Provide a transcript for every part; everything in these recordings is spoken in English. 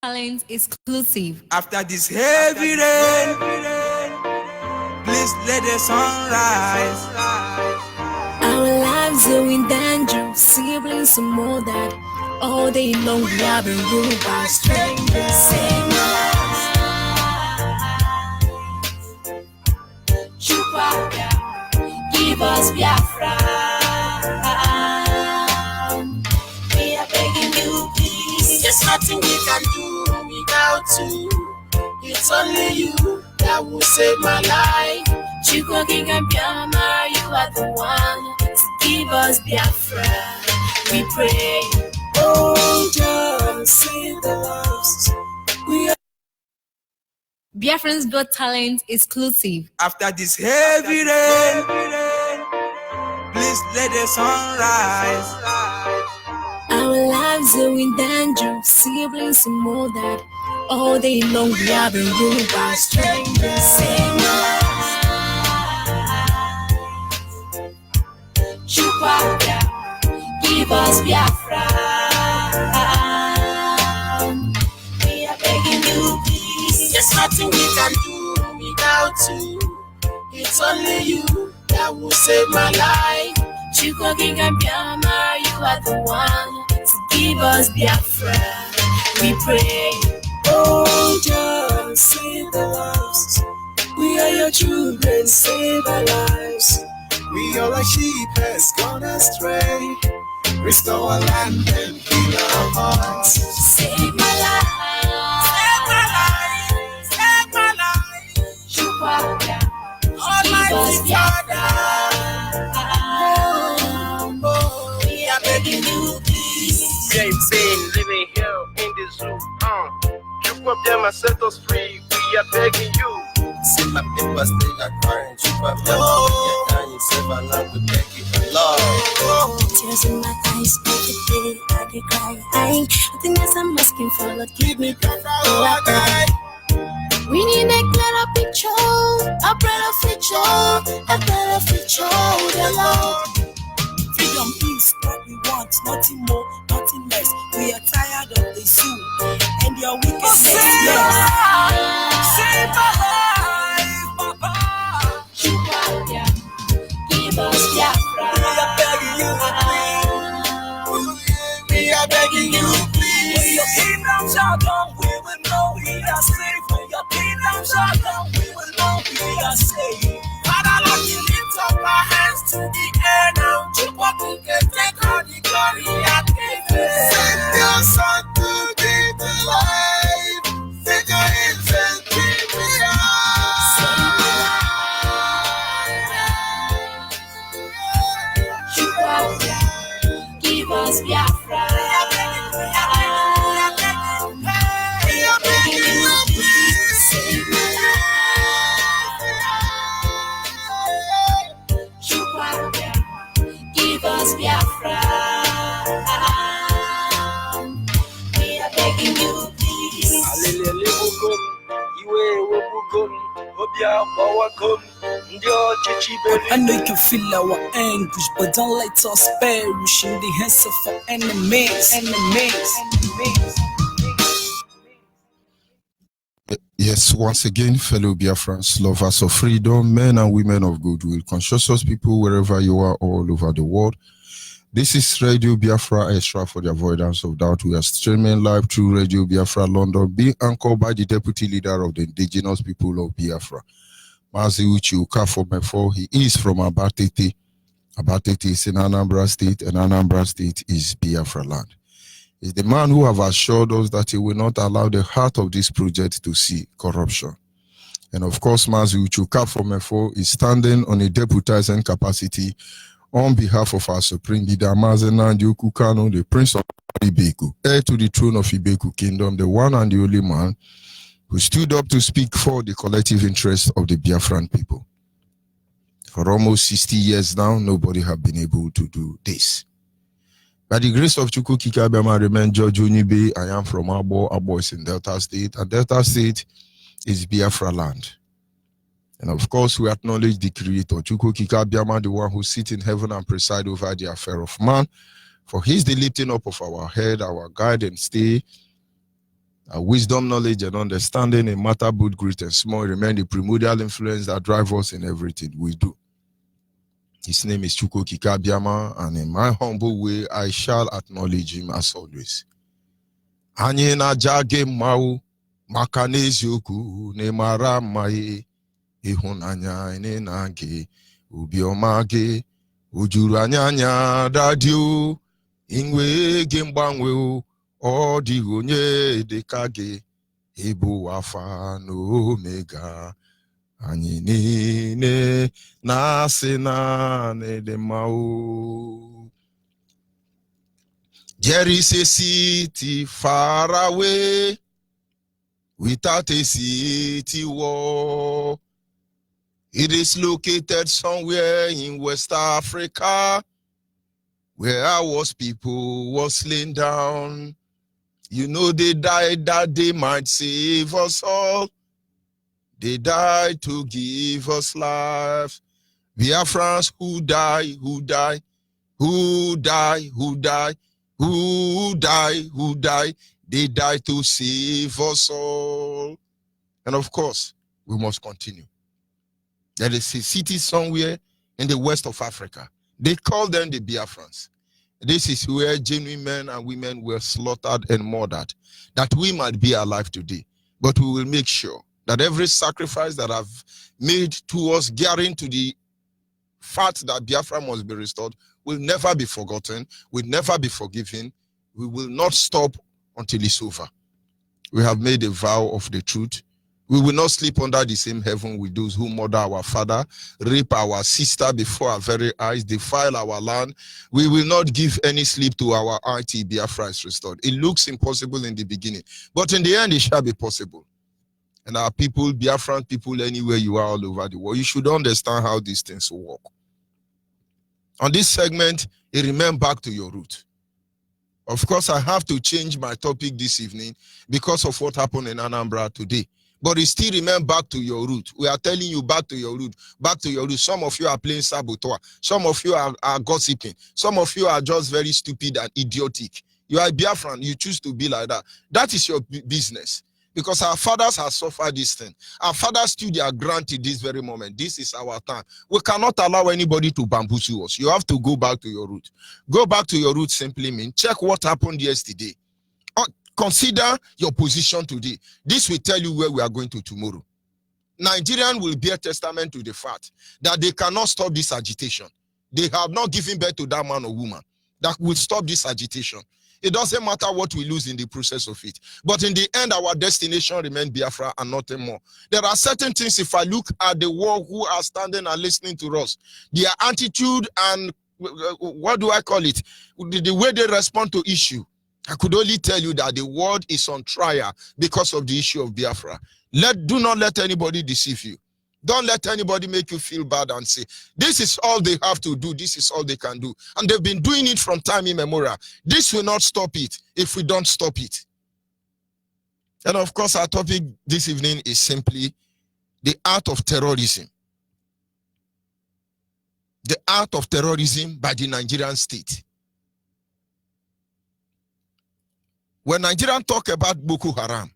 Talent exclusive. After this heavy rain, please let the sun rise. Our lives are in danger, siblings and more that all day long we have been ruled by strangers. Save my life. Chupa, give us Biafra. We are begging you, please. There's nothing we can do without you. It's only you that will save my life. Chukwu King Biafra, you are the one to give us Biafra. We pray, oh just save the lost. We are Biafrans Got Talent exclusive. After this heavy rain, please let the sun rise. our lives are in danger, siblings and more that all day long we have been ruled by strangers. Save my life. Chupa, give us Biafra. We are begging you, please. There's nothing we can do without you. It's only you that will save my life. Chukwu King Biafra, you are the one to give us Biafra. We pray, oh just save the lost. We are your children, save our lives. We are like sheep has gone astray. Restore our land and heal our hearts. Save my life. Save my life, save my life. Chukwu, Almighty Father, we are begging you, please. We ain't been living here in the zoo. You up them and set us free. We are begging you. See my people still are crying. Keep up them, we are dying. Save our land, we beg you for love. Tears in my eyes, every day I dey cry. Nothing else I'm asking for, Lord, give me that. Oh, I cry. We need a clearer picture, a better future, the Lord. Freedom, peace, what we want, nothing more, nothing less. We are tired of the zoo and your wickedness. Yes. save my life, Papa. Chupa, give us Biafra. We are begging you, please. When your kingdom shall come, we will know we are safe. When your kingdom shall come, we will know we are safe. Father, Lord, we lift up our hands to the air now. Chukwu can take all the glory and praise. Send your son to give the life. Take your hands and keep me Chupa, give us Biafra. We are begging you, please. Save my life. Chupa, give us Biafra. We are begging you, please. Alele bukom, iwe webukom, obia bawakom, ndio chichi I know you can feel our anguish, but don't let us perish in the hands of our enemies. Yes, once again, fellow Biafrans, lovers of freedom, men and women of goodwill, conscious people wherever you are all over the world. This is Radio Biafra Extra for the avoidance of doubt. We are streaming live through Radio Biafra London, being anchored by the deputy leader of the indigenous people of Biafra, Mazi Uchi Ukafo. He is from Abatete. Abatete is in Anambra State, and Anambra State is Biafra land. Is the man who have assured us that he will not allow the heart of this project to see corruption. And of course, Mazi Uchi Ukafo is standing on a deputizing capacity on behalf of our Supreme Leader, Mazena Ndioku Kano, the Prince of Ibeku, heir to the throne of Ibeku Kingdom, the one and the only man who stood up to speak for the collective interests of the Biafran people. For almost 60 years now, nobody have been able to do this. By the grace of Chukwu Kikabiyama, I remain Judge Onyibe. I am from Abo. Abo is in Delta State, and Delta State is Biafra land. And of course, we acknowledge the Creator, Chukwu Kikabiyama, the one who sits in heaven and presides over the affair of man. For he is the lifting up of our head, our guide and stay, Wisdom, knowledge, and understanding in matter both great and small remain the primordial influence that drives us in everything we do. His name is Chukwu Kikabiama, and in my humble way, I shall acknowledge him as always. Anyị na-aja gị mmanwụ maka n'eziokwu na ịmara mma ịhụnanya anyị na gị obiọma gị o juru anyị anya dadio inwe gị mgbanwe ọ dịghị onye dịka gị ịbụ Alpha na Omega anyị niile na-asị na ịdị mma o. There is a city far away without a city wall. It is located somewhere in West Africa where our people was slain down. You know they died that they might save us all. They died to give us life. Biafrans who die, who die, who die, who die, who die, who die, they die to save us all. And of course, we must continue. There is a city somewhere in the west of Africa. They call them the Biafrans. This is where genuine men and women were slaughtered and murdered, that we might be alive today. But we will make sure that every sacrifice that I've made towards gearing to the fact that Biafra must be restored will never be forgotten, will never be forgiven. We will not stop until it's over. We have made a vow of the truth. We will not sleep under the same heaven with those who murder our father, rape our sister before our very eyes, defile our land. We will not give any sleep to our IT Biafra is restored. It looks impossible in the beginning, but in the end it shall be possible. And our people, Biafran people, anywhere you are all over the world, you should understand how these things work. On this segment, it remains back to your root. Of course, I have to change my topic this evening because of what happened in Anambra today. But it still remains back to your root. We are telling you back to your root, back to your root. Some of you are playing saboteur. Some of you are gossiping. Some of you are just very stupid and idiotic. You are Biafran. You choose to be like that. That is your business. Because our fathers have suffered this thing. Our fathers stood their ground in this very moment. This is our time. We cannot allow anybody to bamboozle us. You have to go back to your root. Go back to your root simply means check what happened yesterday. Consider your position today. This will tell you where we are going to tomorrow. Nigerian will bear testament to the fact that they cannot stop this agitation. They have not given birth to that man or woman that will stop this agitation. It doesn't matter what we lose in the process of it. But in the end, our destination remains Biafra and nothing more. There are certain things, if I look at the world who are standing and listening to us, their attitude and, what do I call it, the way they respond to issue, I could only tell you that the world is on trial because of the issue of Biafra. Do not let anybody deceive you. Don't let anybody make you feel bad and say, this is all they have to do, this is all they can do. And they've been doing it from time immemorial. This will not stop it if we don't stop it. And of course, our topic this evening is simply the art of terrorism. The art of terrorism by the Nigerian state. When Nigerians talk about Boko Haram,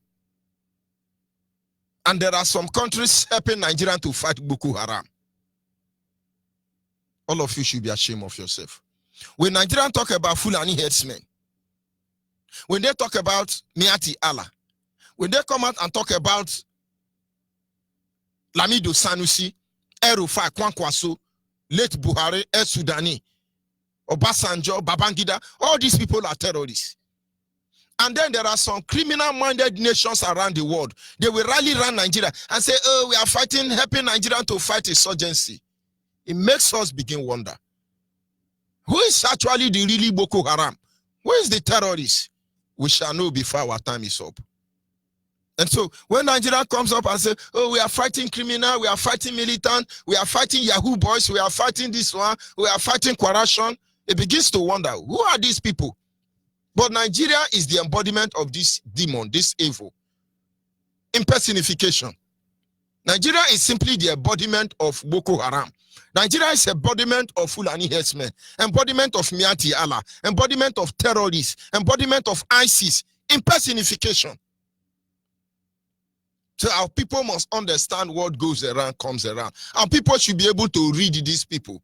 and there are some countries helping Nigeria to fight Boko Haram, all of you should be ashamed of yourself. When Nigerians talk about Fulani headsmen, when they talk about Miati Allah, when they come out and talk about Lamido Sanusi, Erufai Kwankwaso, late Buhari, El Sudani, Obasanjo, Babangida, all these people are terrorists. And then there are some criminal-minded nations around the world. They will rally around Nigeria and say, oh, we are fighting, helping Nigeria to fight insurgency. It makes us begin wonder. Who is actually the really Boko Haram? Who is the terrorist? We shall know before our time is up. And so when Nigeria comes up and says, oh, we are fighting criminal, we are fighting militant, we are fighting Yahoo boys, we are fighting this one, we are fighting corruption, it begins to wonder, who are these people? But Nigeria is the embodiment of this demon, this evil. Impersonification. Nigeria is simply the embodiment of Boko Haram. Nigeria is embodiment of Fulani herdsmen, embodiment of Miati Allah, embodiment of terrorists, embodiment of ISIS. Impersonification. So our people must understand what goes around comes around. And people should be able to read these people.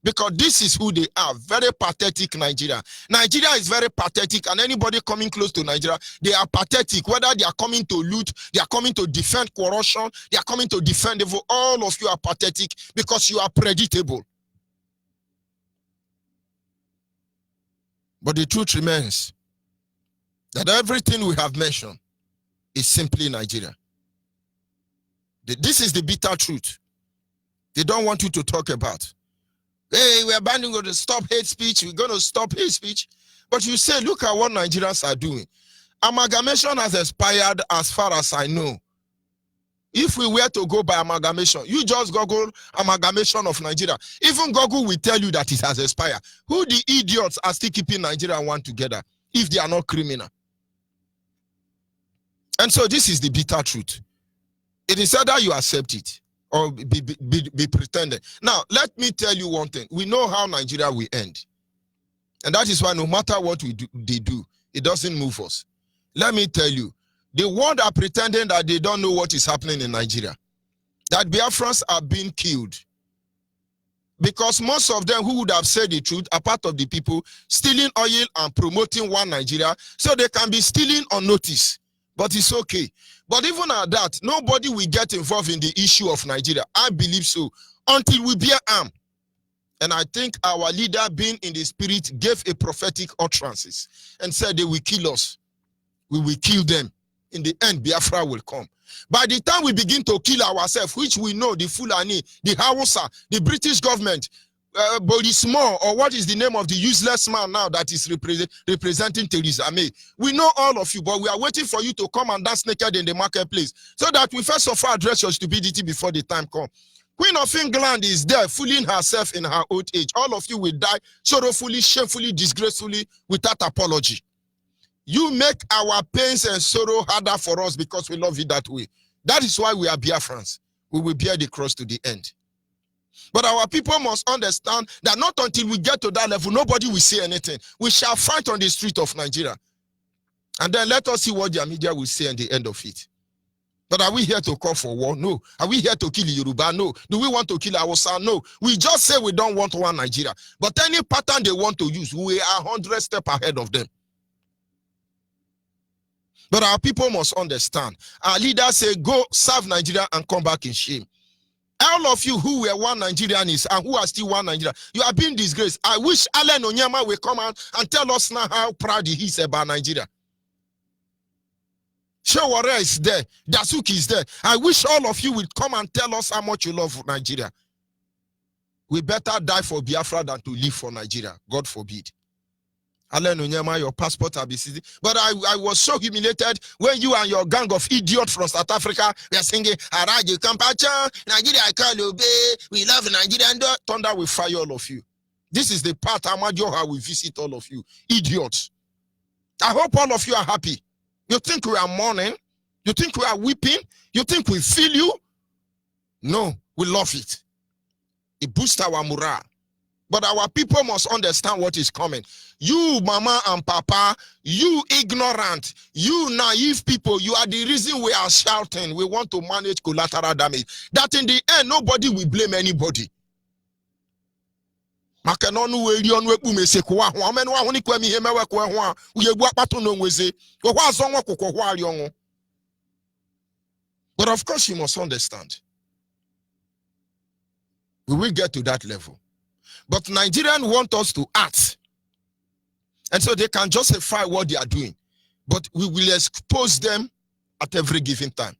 Because this is who they are. Very pathetic Nigeria. Nigeria is very pathetic, and anybody coming close to Nigeria, they are pathetic. Whether they are coming to loot, they are coming to defend corruption, they are coming to defend evil. All of you are pathetic because you are predictable. But the truth remains that everything we have mentioned is simply Nigeria. This is the bitter truth. They don't want you to talk about. Hey, we're going to stop hate speech. We're going to stop hate speech. But you say, look at what Nigerians are doing. Amalgamation has expired as far as I know. If we were to go by amalgamation, you just Google amalgamation of Nigeria. Even Google will tell you that it has expired. Who the idiots are still keeping Nigeria and one together if they are not criminal? And so this is the bitter truth. It is either you accept it or be pretending. Now, let me tell you one thing. We know how Nigeria will end. And that is why no matter what they do, it doesn't move us. Let me tell you, the world are pretending that they don't know what is happening in Nigeria. That Biafrans are being killed. Because most of them who would have said the truth are part of the people stealing oil and promoting one Nigeria, so they can be stealing on notice. But it's okay. But even at that, nobody will get involved in the issue of Nigeria. I believe so. Until we bear arm. And I think our leader, being in the spirit, gave a prophetic utterances and said they will kill us. We will kill them. In the end, Biafra will come. By the time we begin to kill ourselves, which we know, the Fulani, the Hausa, the British government, Bodismo, or what is the name of the useless man now that is representing Theresa May? We know all of you, but we are waiting for you to come and dance naked in the marketplace so that we first of all address your stupidity before the time comes. Queen of England is there fooling herself in her old age. All of you will die sorrowfully, shamefully, disgracefully, without apology. You make our pains and sorrow harder for us because we love you that way. That is why we are Biafrans. We will bear the cross to the end. But our people must understand that not until we get to that level, nobody will say anything. We shall fight on the street of Nigeria. And then let us see what their media will say at the end of it. But are we here to call for war? No. Are we here to kill Yoruba? No. Do we want to kill Hausa? No. We just say we don't want one Nigeria. But any pattern they want to use, we are 100 steps ahead of them. But our people must understand. Our leaders say, go serve Nigeria and come back in shame. All of you who were one Nigerians and who are still one Nigeria, you are being disgraced. I wish Alan Onyema will come out and tell us now how proud he is about Nigeria. Shewara is there. Dasuki is there. I wish all of you will come and tell us how much you love Nigeria. We better die for Biafra than to live for Nigeria. God forbid. Alan Onyema, your passport have been seized. But I was so humiliated when you and your gang of idiots from South Africa were singing, Haraji Kampacha, Nigeria, I can't obey. We love Nigeria. And thunder will fire all of you. This is the part Amadioha will visit all of you. Idiots. I hope all of you are happy. You think we are mourning? You think we are weeping? You think we feel you? No, we love it. It boosts our morale. But our people must understand what is coming. You, mama and papa, you ignorant, you naive people, you are the reason we are shouting. We want to manage collateral damage. That in the end, nobody will blame anybody. But of course, you must understand. We will get to that level. But Nigerians want us to act. And so they can justify what they are doing. But we will expose them at every given time.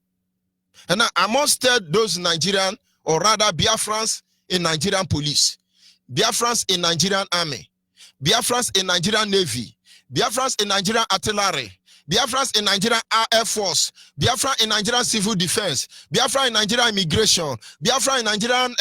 And I must tell those Nigerian, or rather Biafrans in Nigerian police, Biafrans in Nigerian army, Biafrans in Nigerian navy, Biafrans in Nigerian artillery, Biafrans in Nigerian Air Force, Biafra in Nigerian civil defense, Biafra in Nigerian immigration, Biafra in Nigerian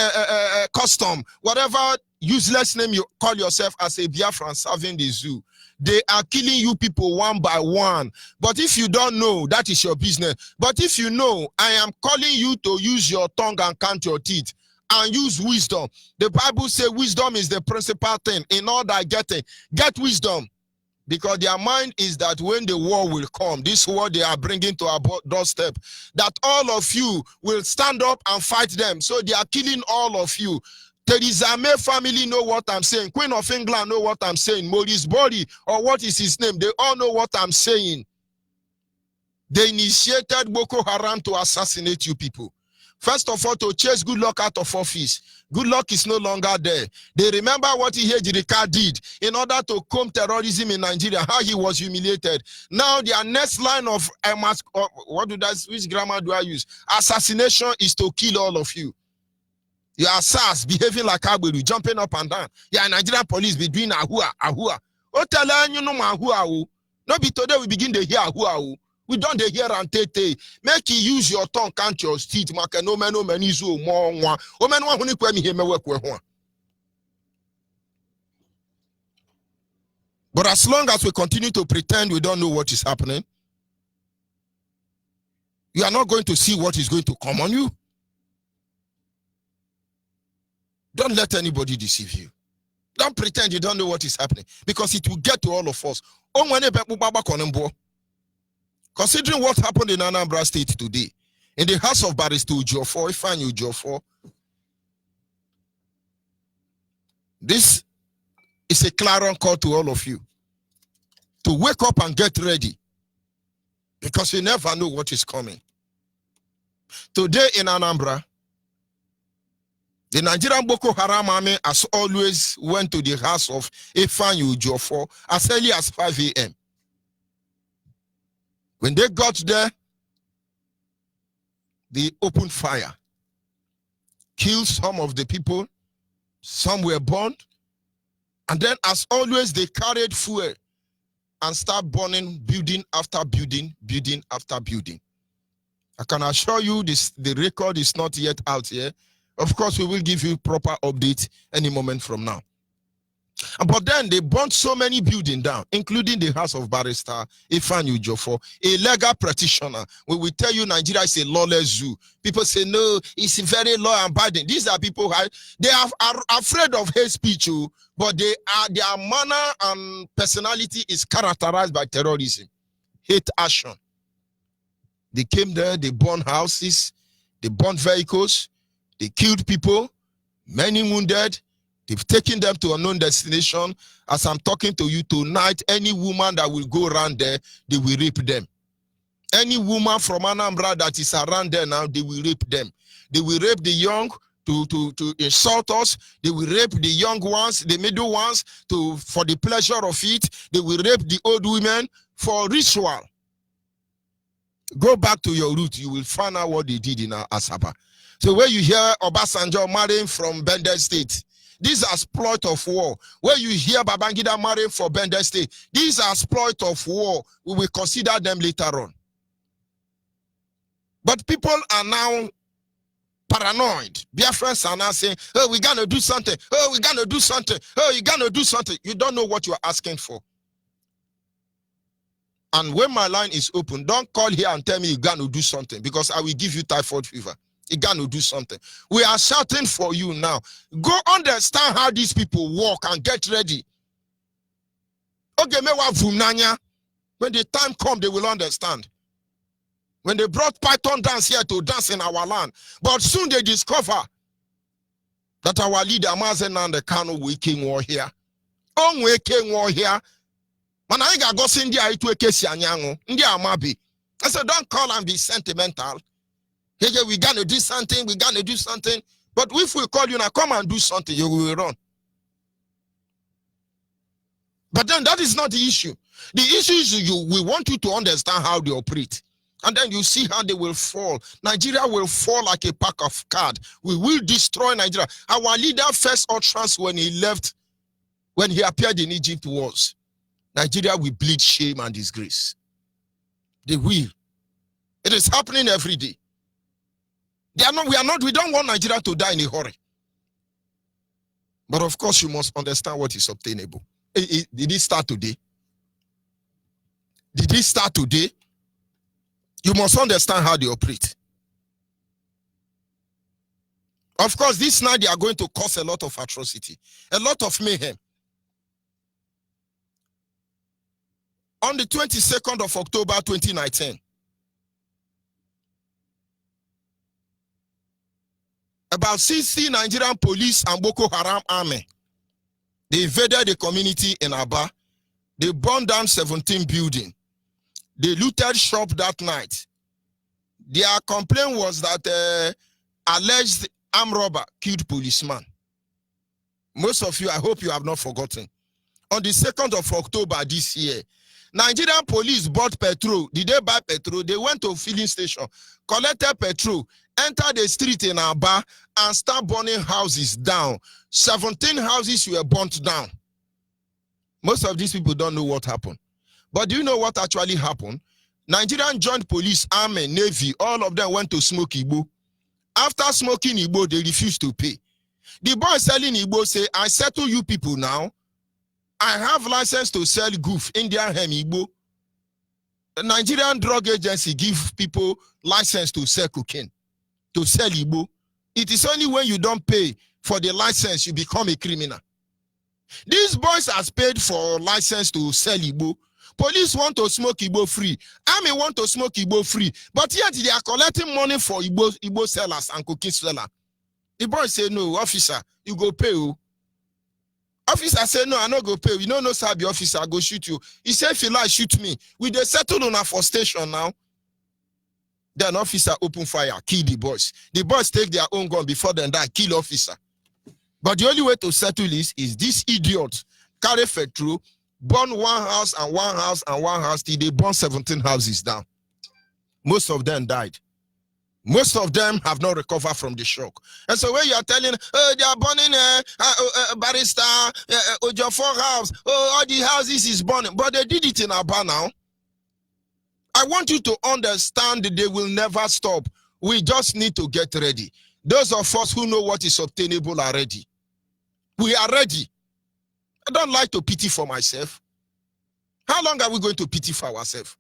custom, whatever useless name you call yourself as a Biafran serving the zoo. They are killing you people one by one. But if you don't know, that is your business. But if you know, I am calling you to use your tongue and count your teeth and use wisdom. The Bible says wisdom is the principal thing. In all that getting, get wisdom. Because their mind is that when the war will come, this war they are bringing to our doorstep, that all of you will stand up and fight them. So they are killing all of you. Theresa May family know what I'm saying. Queen of England know what I'm saying. Maurice Bori, or what is his name, they all know what I'm saying. They initiated Boko Haram to assassinate you people. First of all, to chase Goodluck out of office. Goodluck is no longer there. They remember what Ihejirika did in order to comb terrorism in Nigeria, how he was humiliated. Now their next line of which grammar do I use? Assassination is to kill all of you. You are SARS behaving like Agberu, jumping up and down. Yeah, Nigerian police be doing ahua. Oh, tell you no ahua. Not be today we begin to hear ahua. We don't hear and tete. Make you use your tongue, count your teeth. But as long as we continue to pretend we don't know what is happening, you are not going to see what is going to come on you. Don't let anybody deceive you. Don't pretend you don't know what is happening, because it will get to all of us. Considering what happened in Anambra State today, in the house of Barrister Ujiofor, Ifeanyi Ujiofor, this is a clarion call to all of you to wake up and get ready, because you never know what is coming. Today in Anambra, the Nigerian Boko Haram army, as always, went to the house of Ifeanyi Ujiofor as early as 5 a.m. When they got there, they opened fire, killed some of the people, some were burned, and then, as always, they carried fuel and start burning building after building, building after building. I can assure you this, the record is not yet out here. Of course, we will give you proper update any moment from now. But then they burnt so many buildings down, including the house of Barrister Ifeanyi Ujiofor, a legal practitioner. We will tell you Nigeria is a lawless zoo. People say, no, it's very law-abiding. These are people, they are afraid of hate speech, but their manner and personality is characterized by terrorism, hate action. They came there, they burned houses, they burned vehicles, they killed people, many wounded. They've taken them to a unknown destination. As I'm talking to you tonight, any woman that will go around there, they will rape them. Any woman from Anambra that is around there now, they will rape them. They will rape the young to insult us. They will rape the young ones, the middle ones, for the pleasure of it. They will rape the old women for ritual. Go back to your root. You will find out what they did in Asaba. So when you hear Obasanjo marrying from Bendel State, these are exploit of war. Where you hear Babangida marrying for Bendel State, these are exploit of war. We will consider them later on. But people are now paranoid. Biafrans are now saying, oh, we're going to do something. Oh, we're going to do something. Oh, you're going to do something. You don't know what you're asking for. And when my line is open, don't call here and tell me you're going to do something, because I will give you typhoid fever. You got to do something. We are shouting for you now. Go understand how these people walk and get ready. Okay, when the time comes, they will understand. When they brought Python dance here to dance in our land, but soon they discover that our leader Mazen and the Kano we came war here. On we came war here. Man, I got go send there to a case yango. India Amabi. I said, don't call and be sentimental. Hey, we gonna do something, we gonna do something. But if we call you now, come and do something, you will run. But then that is not the issue. The issue is we want you to understand how they operate. And then you see how they will fall. Nigeria will fall like a pack of cards. We will destroy Nigeria. Our leader first utterance when he left, when he appeared in Egypt was, Nigeria will bleed shame and disgrace. They will. It is happening every day. We don't want Nigeria to die in a hurry. But of course, you must understand what is obtainable. Did it start today? Did it start today? You must understand how they operate. Of course, this night they are going to cause a lot of atrocity, a lot of mayhem. On the 22nd of October 2019, about 60 Nigerian police and Boko Haram army, they invaded the community in Aba. They burned down 17 buildings. They looted shop that night. Their complaint was that alleged armed robber killed policeman. Most of you, I hope you have not forgotten. On the 2nd of October this year, Nigerian police bought petrol. Did they buy petrol? They went to a filling station, collected petrol, entered the street in Aba, and start burning houses down. 17 houses were burnt down. Most of these people don't know what happened. But do you know what actually happened? Nigerian joint police, army, navy, all of them went to smoke Igbo. After smoking Igbo, they refused to pay. The boy selling Igbo say, I settle you people now. I have license to sell goof, Indian hem Igbo. The Nigerian drug agency give people license to sell cocaine, to sell Igbo. It is only when you don't pay for the license you become a criminal. These boys has paid for license to sell Igbo. Police want to smoke Igbo free. Army want to smoke Igbo free. But yet they are collecting money for Igbo sellers and cocaine sellers. The boy say, no, officer, you go pay. Officer say, no, I no go pay. You know, no, sir, the officer, I go shoot you. He say, if you like, shoot me. We dey settle on for station now. Then officer open fire, kill the boys. The boys take their own gun before them die, kill officer. But the only way to settle this is this idiot carry petrol, burn one house and one house and one house till they burn 17 houses down. Most of them died. Most of them have not recovered from the shock. And so when you are telling, oh, they are burning Barrister, Ojofor house, oh, all the houses is burning. But they did it in Aba now. I want you to understand that they will never stop. We just need to get ready. Those of us who know what is obtainable are ready. We are ready. I don't like to pity for myself. How long are we going to pity for ourselves?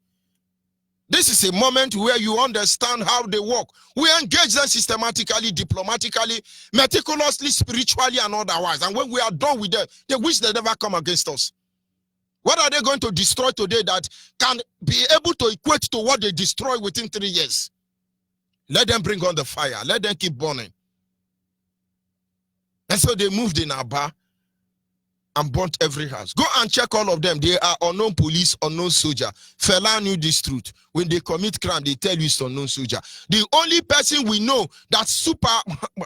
This is a moment where you understand how they work. We engage them systematically, diplomatically, meticulously, spiritually, and otherwise. And when we are done with them, they wish they never come against us. What are they going to destroy today that can be able to equate to what they destroy within 3 years? Let them bring on the fire. Let them keep burning. And so they moved in Aba and burnt every house. Go and check all of them. They are unknown police, unknown soldier. Fela knew this truth. When they commit crime, they tell you it's unknown soldier. The only person we know that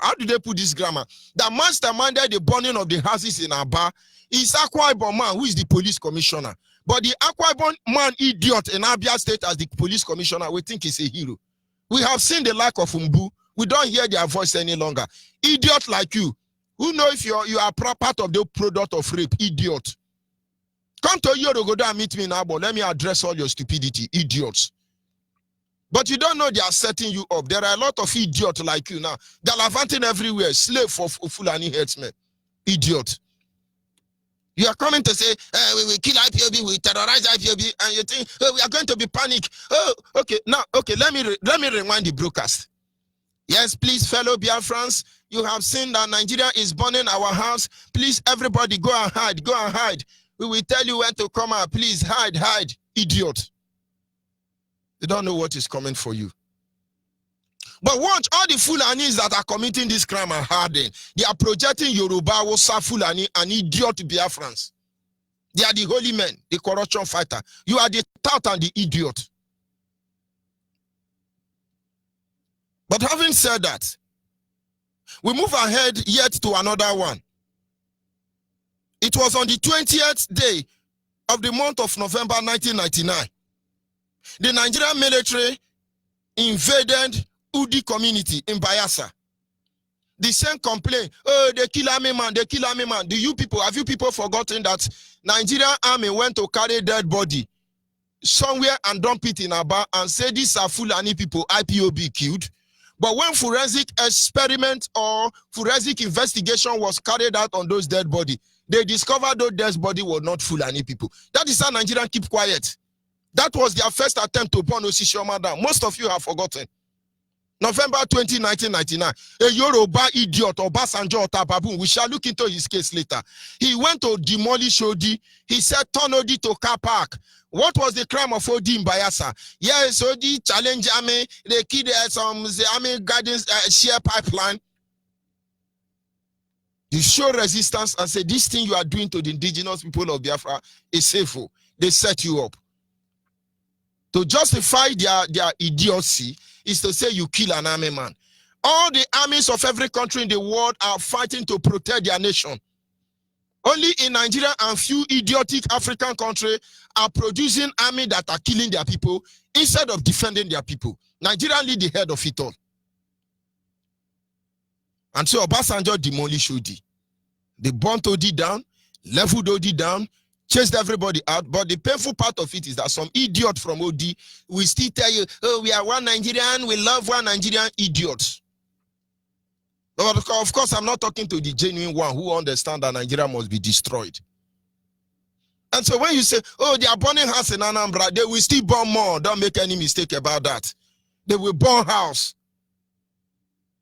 how do they put this grammar? That masterminded the burning of the houses in Aba is Akwa Ibom man, who is the police commissioner. But the Akwa Ibom man idiot in Abia State as the police commissioner, we think he's a hero. We have seen the lack of Umbu. We don't hear their voice any longer. Idiot like you. Who know if you are part of the product of rape? Idiot. Come to Yorogoda and meet me now, but let me address all your stupidity. Idiots. But you don't know they are setting you up. There are a lot of idiots like you now. Gallivanting everywhere. Slave for Fulani headsmen. Idiot. You are coming to say, we will kill IPOB, we terrorize IPOB, and you think, oh, we are going to be panic. Oh, okay. Now, okay, let me rewind the broadcast. Yes, please, fellow Biafrans, you have seen that Nigeria is burning our house. Please, everybody, go and hide. Go and hide. We will tell you when to come out. Please, hide, hide. Idiot. They don't know what is coming for you. But watch, all the Fulanis that are committing this crime are hardened. They are projecting Yoruba, Wosa, Fulani, and idiot Biafrans. They are the holy men, the corruption fighter. You are the tout and the idiot. But having said that, we move ahead yet to another one. It was on the 20th day of the month of November 1999. The Nigerian military invaded Udi community in Bayelsa. The same complaint, oh, they kill army man, they kill army man. Have you people forgotten that Nigerian army went to carry dead body somewhere and dump it in Aba and say these are Fulani people IPOB killed? But when forensic experiment or forensic investigation was carried out on those dead bodies, they discovered those dead bodies were not Fulani people. That is how Nigerians keep quiet. That was their first attempt to burn Osisioma down. Most of you have forgotten. November 20, 1999. A Yoruba idiot, Obasanjo Otababu, we shall look into his case later. He went to demolish Odi. He said, turn Odi to car park. What was the crime of Odi in Bayelsa? Yes, Odi challenged army. They killed some army guidance share pipeline. You show resistance and say, this thing you are doing to the indigenous people of Biafra is safe. They set you up. To justify their idiocy is to say you kill an army man. All the armies of every country in the world are fighting to protect their nation. Only in Nigeria and few idiotic African countries are producing army that are killing their people instead of defending their people. Nigeria lead the head of it all. And so Obasanjo demolished Odi. They burnt Odi down, leveled Odi down, chased everybody out. But the painful part of it is that some idiot from Odi will still tell you, oh, we are one Nigerian, we love one Nigerian. Idiots. But of course, I'm not talking to the genuine one who understands that Nigeria must be destroyed. And so when you say, oh, they are burning house in Anambra, they will still burn more. Don't make any mistake about that. They will burn house.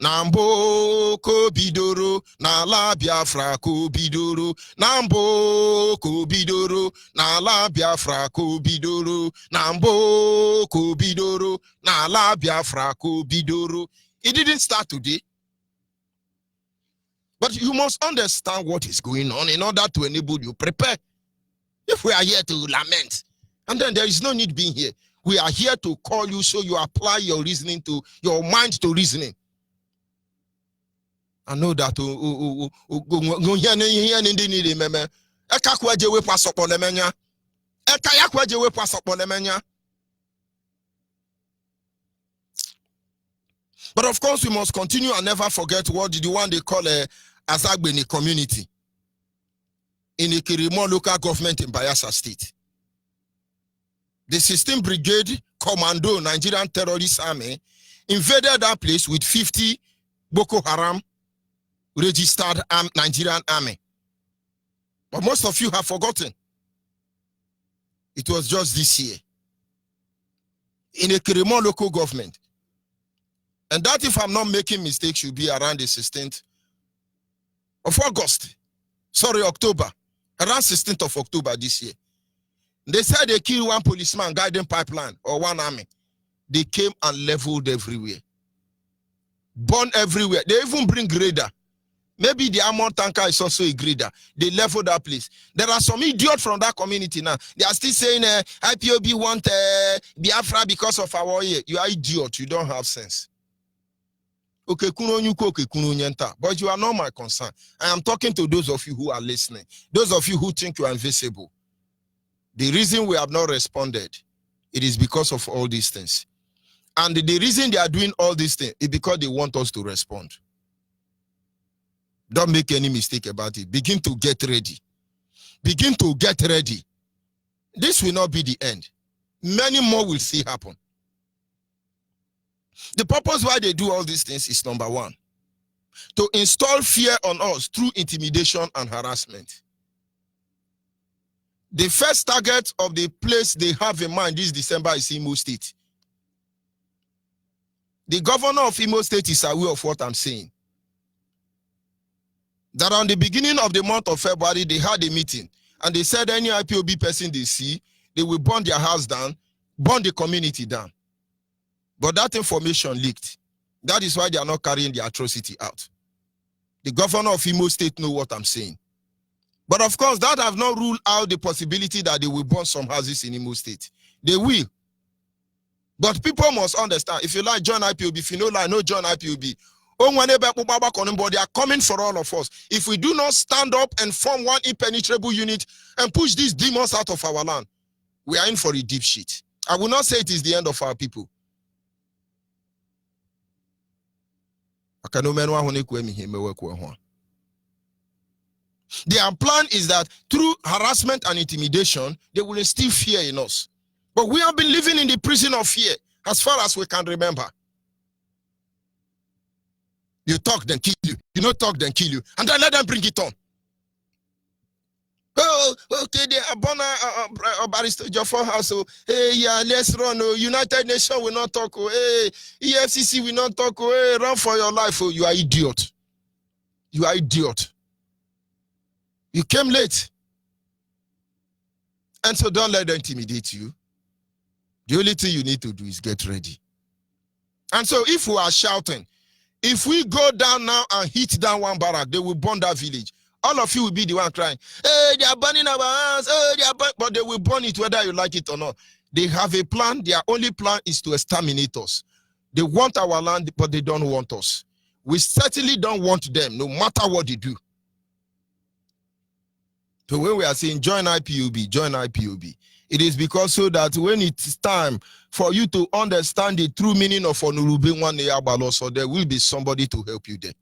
Nambo ko bidoro na la Biafra ko bidoro. Nambo ko bidoro na la Biafra ko bidoro. Nambo ko bidoro na la Biafra ko bidoro. It didn't start today. But you must understand what is going on in order to enable you prepare. If we are here to lament, and then there is no need being here. We are here to call you so you apply your reasoning to your mind to reasoning. I know that but of course we must continue and never forget what the one they call a Azagbeni community in the Kirimo local government in Bayelsa State. The 16th Brigade Commando Nigerian Terrorist Army invaded that place with 50 Boko Haram registered Nigerian army. But most of you have forgotten. It was just this year in a Kirimo local government. And that, if I'm not making mistakes, should be around the 16th of August. Sorry, October. Around 16th of October this year. They said they killed one policeman guiding pipeline or one army. They came and leveled everywhere. Burned everywhere. They even bring grader. Maybe the armor tanker is also a grader. They leveled that place. There are some idiots from that community now. They are still saying IPOB want Biafra because of our year. You are idiot. You don't have sense. Okay, but you are not my concern. I am talking to those of you who are listening. Those of you who think you are invisible. The reason we have not responded, it is because of all these things. And the reason they are doing all these things is because they want us to respond. Don't make any mistake about it. Begin to get ready. Begin to get ready. This will not be the end. Many more will see happen. The purpose why they do all these things is number one, to install fear on us through intimidation and harassment. The first target of the place they have in mind this December is Imo State. The governor of Imo State is aware of what I'm saying. That on the beginning of the month of February, they had a meeting and they said any IPOB person they see, they will burn their house down, burn the community down. But that information leaked. That is why they are not carrying the atrocity out. The governor of Imo State knows what I'm saying. But of course, that have not ruled out the possibility that they will burn some houses in Imo State. They will. But people must understand, if you like join IPOB, if you know like no join IPOB, they are coming for all of us. If we do not stand up and form one impenetrable unit and push these demons out of our land, we are in for a deep shit. I will not say it is the end of our people. Their plan is that through harassment and intimidation, they will instill fear in us. But we have been living in the prison of fear as far as we can remember. You talk, then kill you. You don't talk, then kill you. And then let them bring it on. Oh, okay, they are born a barrister Joffer house. Oh, hey, yeah, let's run. Oh, United Nations will not talk. Oh, hey, EFCC will not talk. Oh, hey, run for your life. Oh, you are idiot. You are idiot. You came late. And so don't let them intimidate you. The only thing you need to do is get ready. And so if we are shouting, if we go down now and hit down one barrack, they will burn that village. All of you will be the one crying, hey, they are burning our house, hey, they are burning, but they will burn it whether you like it or not. They have a plan. Their only plan is to exterminate us. They want our land, but they don't want us. We certainly don't want them, no matter what they do. So when we are saying join IPOB, it is because so that when it's time for you to understand the true meaning of Onurube Nwanne, so there will be somebody to help you there.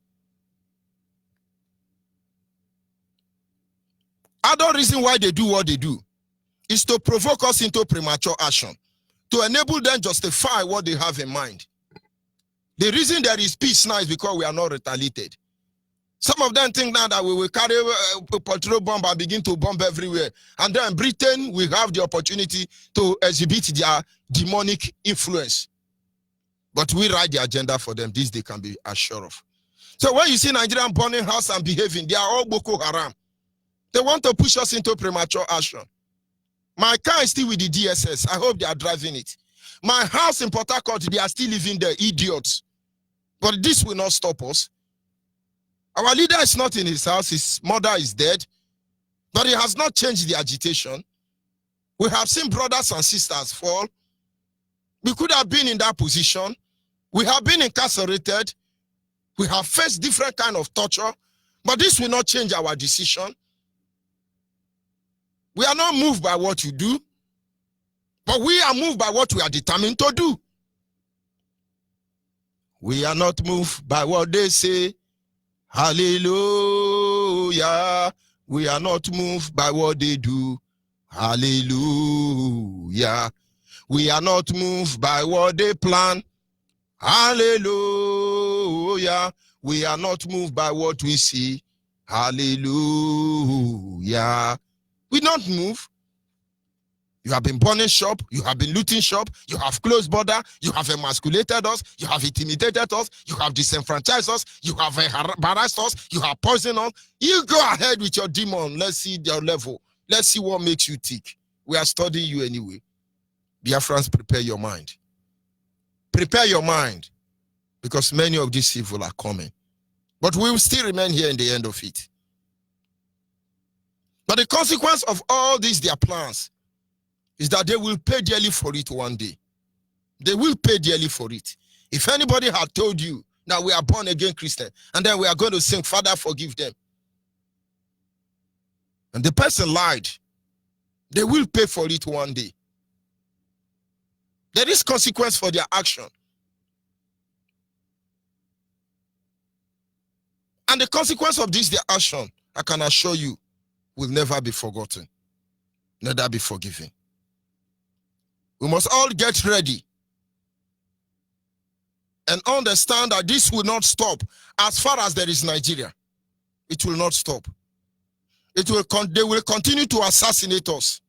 Other reason why they do what they do is to provoke us into premature action, to enable them justify what they have in mind. The reason there is peace now is because we are not retaliated. Some of them think now that we will carry a patrol bomb and begin to bomb everywhere. And then Britain will have the opportunity to exhibit their demonic influence. But we write the agenda for them. This they can be assured of. So when you see Nigerian burning house and behaving, they are all Boko Haram. They want to push us into premature action. My car is still with the DSS. I hope they are driving it. My house in Port Harcourt, they are still living there, idiots. But this will not stop us. Our leader is not in his house. His mother is dead. But it has not changed the agitation. We have seen brothers and sisters fall. We could have been in that position. We have been incarcerated. We have faced different kind of torture. But this will not change our decision. We are not moved by what you do, but we are moved by what we are determined to do. We are not moved by what they say. Hallelujah. We are not moved by what they do. Hallelujah. We are not moved by what they plan. Hallelujah. We are not moved by what we see. Hallelujah. We don't move. You have been burning shop, you have been looting shop, you have closed border, you have emasculated us, you have intimidated us, you have disenfranchised us, you have harassed us, you have poisoned us. You go ahead with your demon. Let's see their level. Let's see what makes you tick. We are studying you anyway. Biafrans, prepare your mind. Prepare your mind, because many of these evil are coming. But we will still remain here in the end of it. But the consequence of all these, their plans, is that they will pay dearly for it one day. They will pay dearly for it. If anybody had told you that we are born again Christian, and then we are going to sing, Father, forgive them, and the person lied, they will pay for it one day. There is consequence for their action. And the consequence of this, their action, I can assure you, will never be forgotten, neither be forgiven. We must all get ready and understand that this will not stop as far as there is Nigeria. It will not stop. They will continue to assassinate us.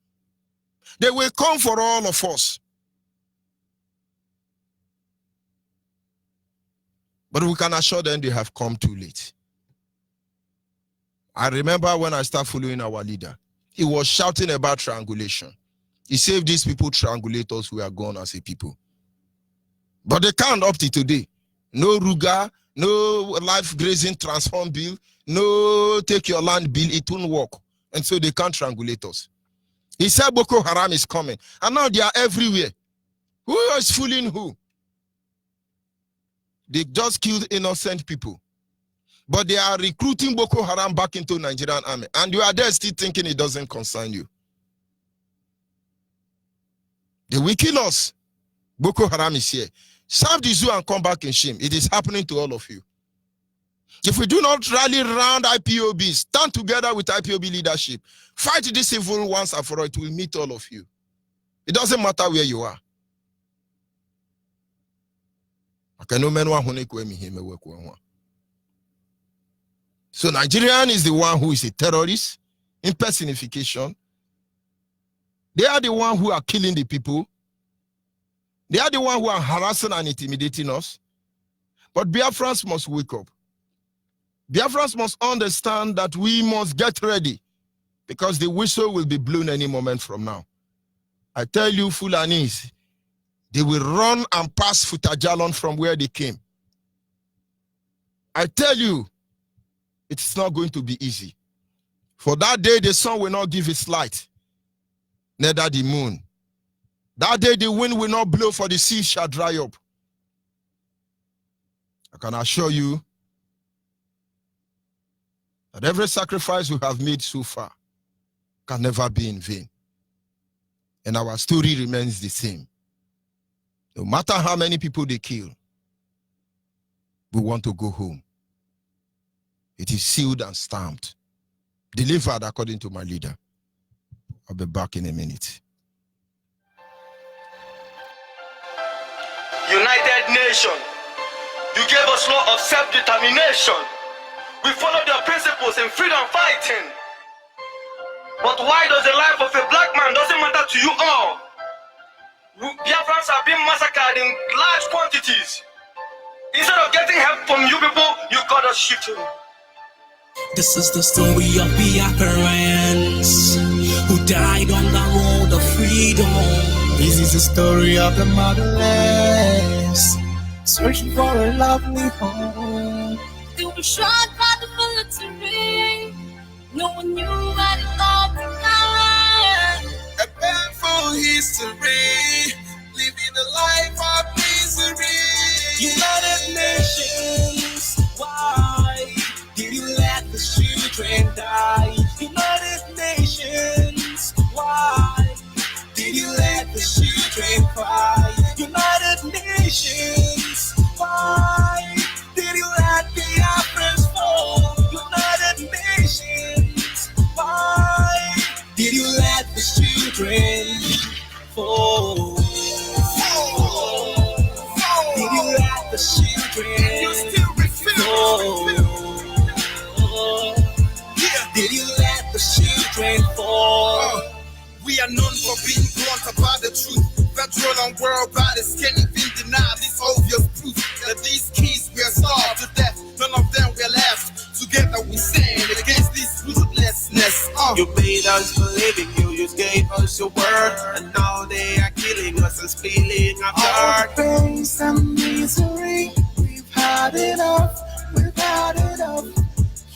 They will come for all of us. But we can assure them they have come too late. I remember when I started following our leader, he was shouting about triangulation. He said, if these people triangulate us, we are gone as a people. But they can't up to today. No Ruga, no life grazing transform bill, no take your land bill, it won't work. And so they can't triangulate us. He said Boko Haram is coming. And now they are everywhere. Who is fooling who? They just killed innocent people. But they are recruiting Boko Haram back into Nigerian army. And you are there still thinking it doesn't concern you. They will kill us. Boko Haram is here. Serve the zoo and come back in shame. It is happening to all of you. If we do not rally around IPOB, stand together with IPOB leadership, fight this evil once and for all, it will meet all of you. It doesn't matter where you are. So Nigerian is the one who is a terrorist. impersonification. They are the one who are killing the people. They are the one who are harassing and intimidating us. But Biafrans must wake up. Biafrans must understand that we must get ready because the whistle will be blown any moment from now. I tell you, Fulanis, they will run and pass Futajalon from where they came. I tell you, it's not going to be easy. For that day, the sun will not give its light, neither the moon. That day, the wind will not blow, for the sea shall dry up. I can assure you that every sacrifice we have made so far can never be in vain. And our story remains the same. No matter how many people they kill, we want to go home. It is sealed and stamped, delivered according to my leader. I'll be back in a minute. United Nations, you gave us law of self-determination. We follow their principles in freedom fighting. But why does the life of a black man doesn't matter to you all? Biafrans are being massacred in large quantities. Instead of getting help from you people, you got us shooting. This is the story of Biafrans who died on the road of freedom. This is the story of the motherless, searching for a lovely home. They were shot by the military. No one knew what it all began. A painful history, living a life of misery. United Nations, why did you let the children die? United Nations, why did you let the children cry? United Nations, why did you let the Biafrans fall? United Nations, why did you let the children fall? Did you let the children You still fall? Did you let the children fall? We are known for being blunt about the truth. Federal and world bodies can't even deny this obvious proof that these kids were starved to death. None of them were left. Together we stand against this ruthlessness. You made us believe in you, you gave us your word, and now they are killing us and spilling our Our blood. pains and misery, we've had enough, we've had enough.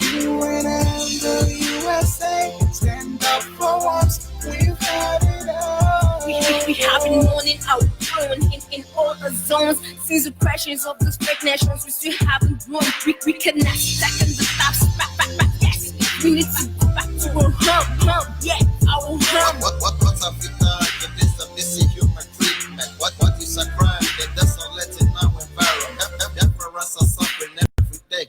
UN and the USA, stand up for once, we've had enough. We have been mourning our throne in all the zones. Since the crashes of those great nations, we still haven't grown. We cannot second the stops. Yes, we need to go back to our home. Yeah, our home. What have you done to this amazing human treatment? What is a crime? The desolate in our environment. Biafrans are suffering every day.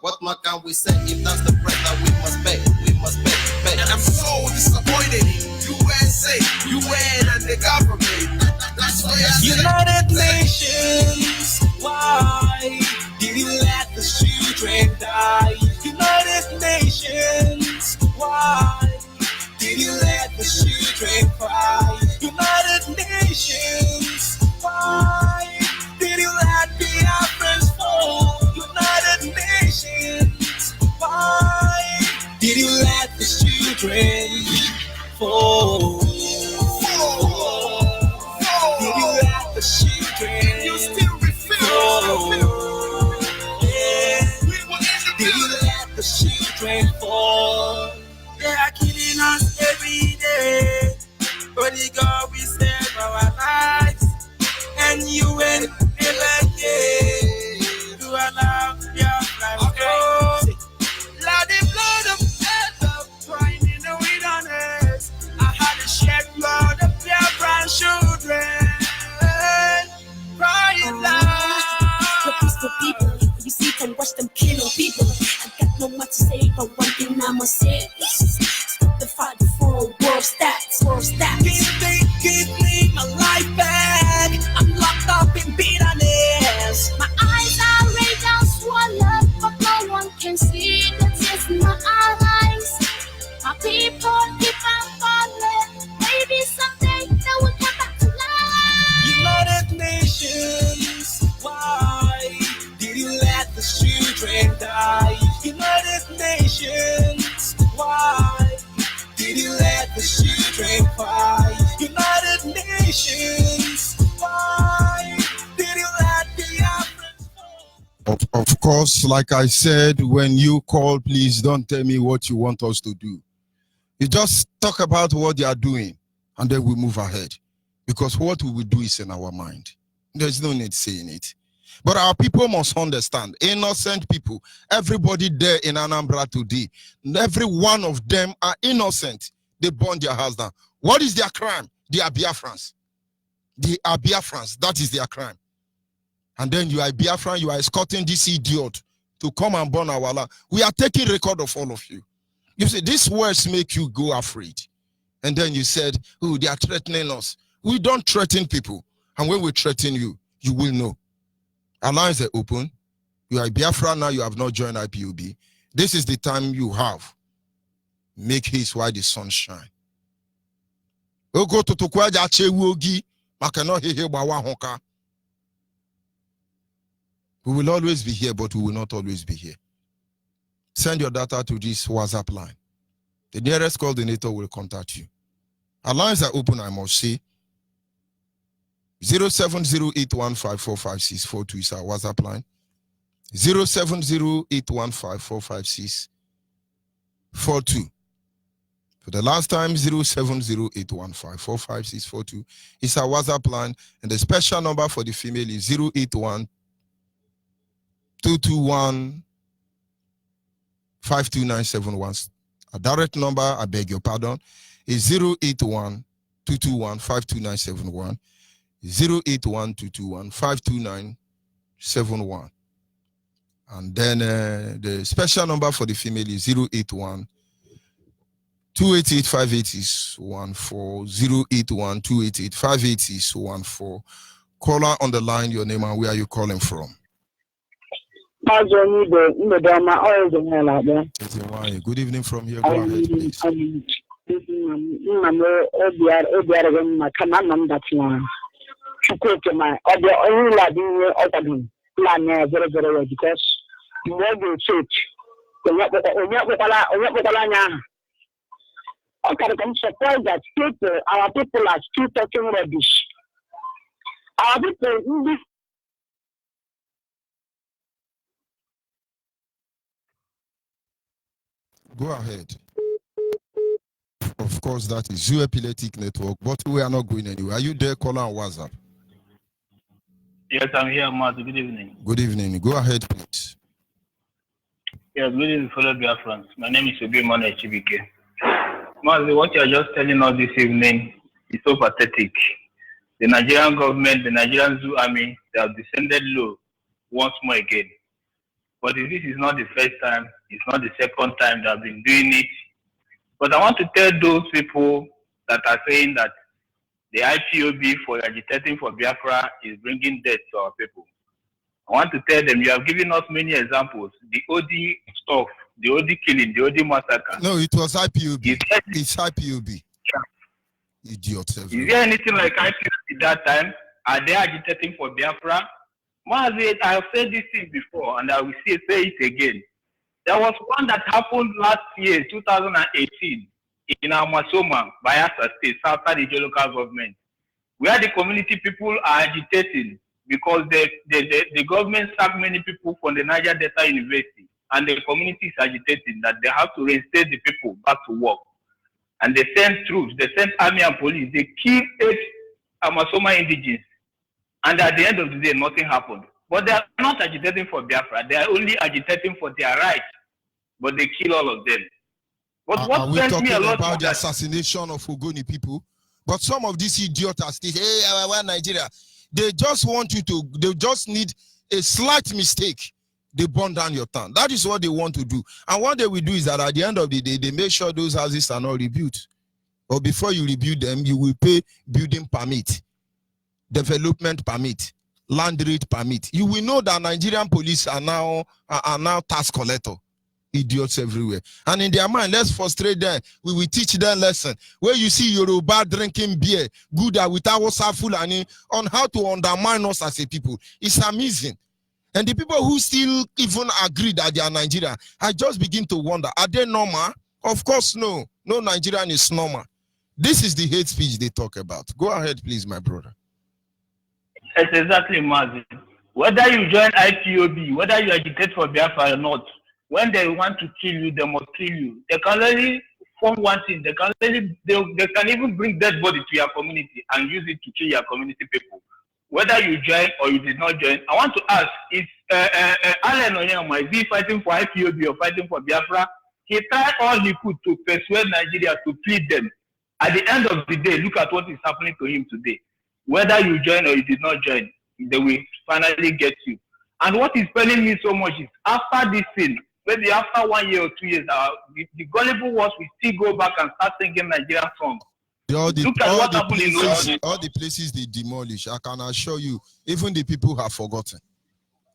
What more can we say if that's the price that we must pay? We must pay. And I'm so disappointed in USA, UN and the government. That's why I say United Nations, why did you let the children die? United Nations, why did you let the children cry? United Nations, why did you let the Biafrans fall? United Nations, why did you let the children fall? Did you let the children you still refuse. fall? Did you let the children fall? They are killing us every day. Only God we save our lives. And you ain't never care to allow your life go. Let the blood of death crying in the wilderness. I had to shed blood of your grandchildren crying loud. Peaceful people, you see them watch them killing people. I got no much to say, but one thing I must say is stop the fight for world stats. Give me my life back. I'm locked up in bitterness. My eyes are red and swollen, but no one can see the tears in my eyes. My people children die. United Nations, why did you let the children cry? United Nations, why did you let the Africans fall? Of course, like I said, when you call, please don't tell me what you want us to do. You just talk about what they are doing, and then we move ahead. Because what we will do is in our mind. There's no need saying it. But our people must understand, innocent people, everybody there in Anambra today, every one of them are innocent. They burned their house down. What is their crime? They are Biafrans. They are Biafrans. That is their crime. And then you are Biafran, you are escorting this idiot to come and burn our land. We are taking record of all of you. You see, these words make you go afraid. And then you said, oh, they are threatening us. We don't threaten people. And when we threaten you, you will know. Our lines are open. You are Biafra now, you have not joined IPOB. This is the time you have. Make haste while the sun shine. We go to Tukwaja Chewogi, Makano Hehe Bawa Honka. We will always be here, but we will not always be here. Send your data to this WhatsApp line. The nearest coordinator will contact you. Our lines are open, I must say. 07081545642 is our WhatsApp line. 07081545642. For the last time, 07081545642 is our WhatsApp line. And the special number for the female is 081-221-52971. A direct number, I beg your pardon, is 081-221-52971. 081-221-52971. And then the special number for the female is 081-288-580-14. 081-288-580-14. Caller on the line, your name and where are you calling from? Good evening from here. Go ahead, please. I'm surprised that our people are still talking rubbish. Our people in this. Go ahead. Of course, that is Zoo Epileptic Network, but we are not going anywhere. Are you there, caller on WhatsApp? Yes, I'm here, Matt. Good evening. Good evening. Go ahead, please. Yes, good evening, fellow Biafrans. My name is Obi Chibike. Matt, what you are just telling us this evening is so pathetic. The Nigerian government, the Nigerian Zoo Army, they have descended low once more again. But this is not the first time, it's not the second time they have been doing it. But I want to tell those people that are saying that the IPOB for agitating for Biafra is bringing death to our people. I want to tell them, you have given us many examples. The OD stuff, the OD killing, the OD massacre. No, it was IPOB. It's IPOB. Yeah. Idiots. Is there anything like IPOB that time? Are they agitating for Biafra? I have said this thing before, and I will say it again. There was one that happened last year, 2018, in Amasoma, Bayelsa State, Southern Nigeria local government, where the community people are agitating because the government sacked many people from the Niger Delta University, and the community is agitating that they have to reinstate the people back to work. And they sent troops, they sent army and police, they killed 8 Amasoma indigenes. And at the end of the day, nothing happened. But they are not agitating for Biafra. They are only agitating for their rights. But they kill all of them. But what are we talking me a lot about the assassination of Ogoni people? But some of these idiots are still, hey, I want Nigeria. They just want you to, they just need a slight mistake. They burn down your town. That is what they want to do. And what they will do is that at the end of the day, they make sure those houses are not rebuilt. Or before you rebuild them, you will pay building permit, development permit, land rate permit. You will know that Nigerian police are now tax collector. Idiots everywhere. And in their mind, let's frustrate them. We will teach them lesson. Where you see Yoruba drinking beer, Buddha without Fulani, on how to undermine us as a people. It's amazing. And the people who still even agree that they are Nigerian, I just begin to wonder, are they normal? Of course, no. No Nigerian is normal. This is the hate speech they talk about. Go ahead, please, my brother. That's exactly, Mazi. Whether you join IPOB, whether you agitate for Biafra or not, when they want to kill you, they must kill you. They can only form one thing. They can even bring dead body to your community and use it to kill your community people. Whether you join or you did not join, I want to ask: is Allen Onyema, is he fighting for IPOB or fighting for Biafra? He tried all he could to persuade Nigeria to plead them. At the end of the day, look at what is happening to him today. Whether you join or you did not join, they will finally get you. And what is paining me so much is after this thing, maybe after 1 year or 2 years, the gullible ones will still go back and start singing Nigerian songs. Look at what happened in all the places they demolish. I can assure you, even the people have forgotten.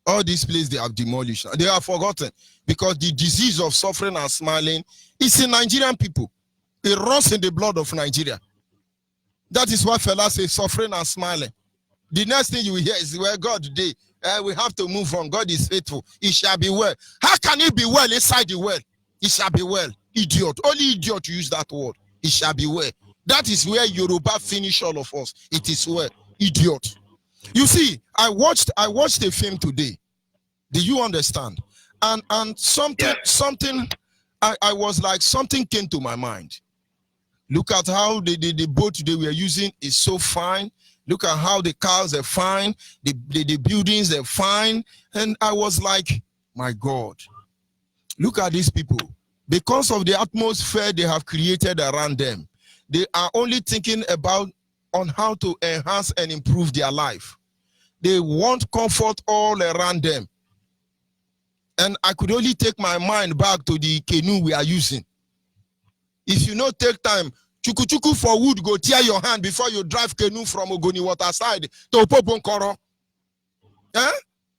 All these places they have demolished, they have forgotten because the disease of suffering and smiling is in Nigerian people. It runs in the blood of Nigeria. That is why fellas say suffering and smiling. The next thing you will hear is, well, God today, we have to move on. God is faithful. It shall be well. How can it be well inside the well? It shall be well. Idiot. Only idiot use that word. It shall be well. That is where Yoruba finish all of us. It is well. Idiot. You see, I watched a film today. Do you understand? And something I was like, something came to my mind. Look at how the boat they were using is so fine. Look at how the cars are fine. The buildings are fine. And I was like, my God, look at these people. Because of the atmosphere they have created around them, they are only thinking about on how to enhance and improve their life. They want comfort all around them. And I could only take my mind back to the canoe we are using. If you not take time, chuku for wood, go tear your hand before you drive canoe from Ogoni water side to Opobonkoro. Eh?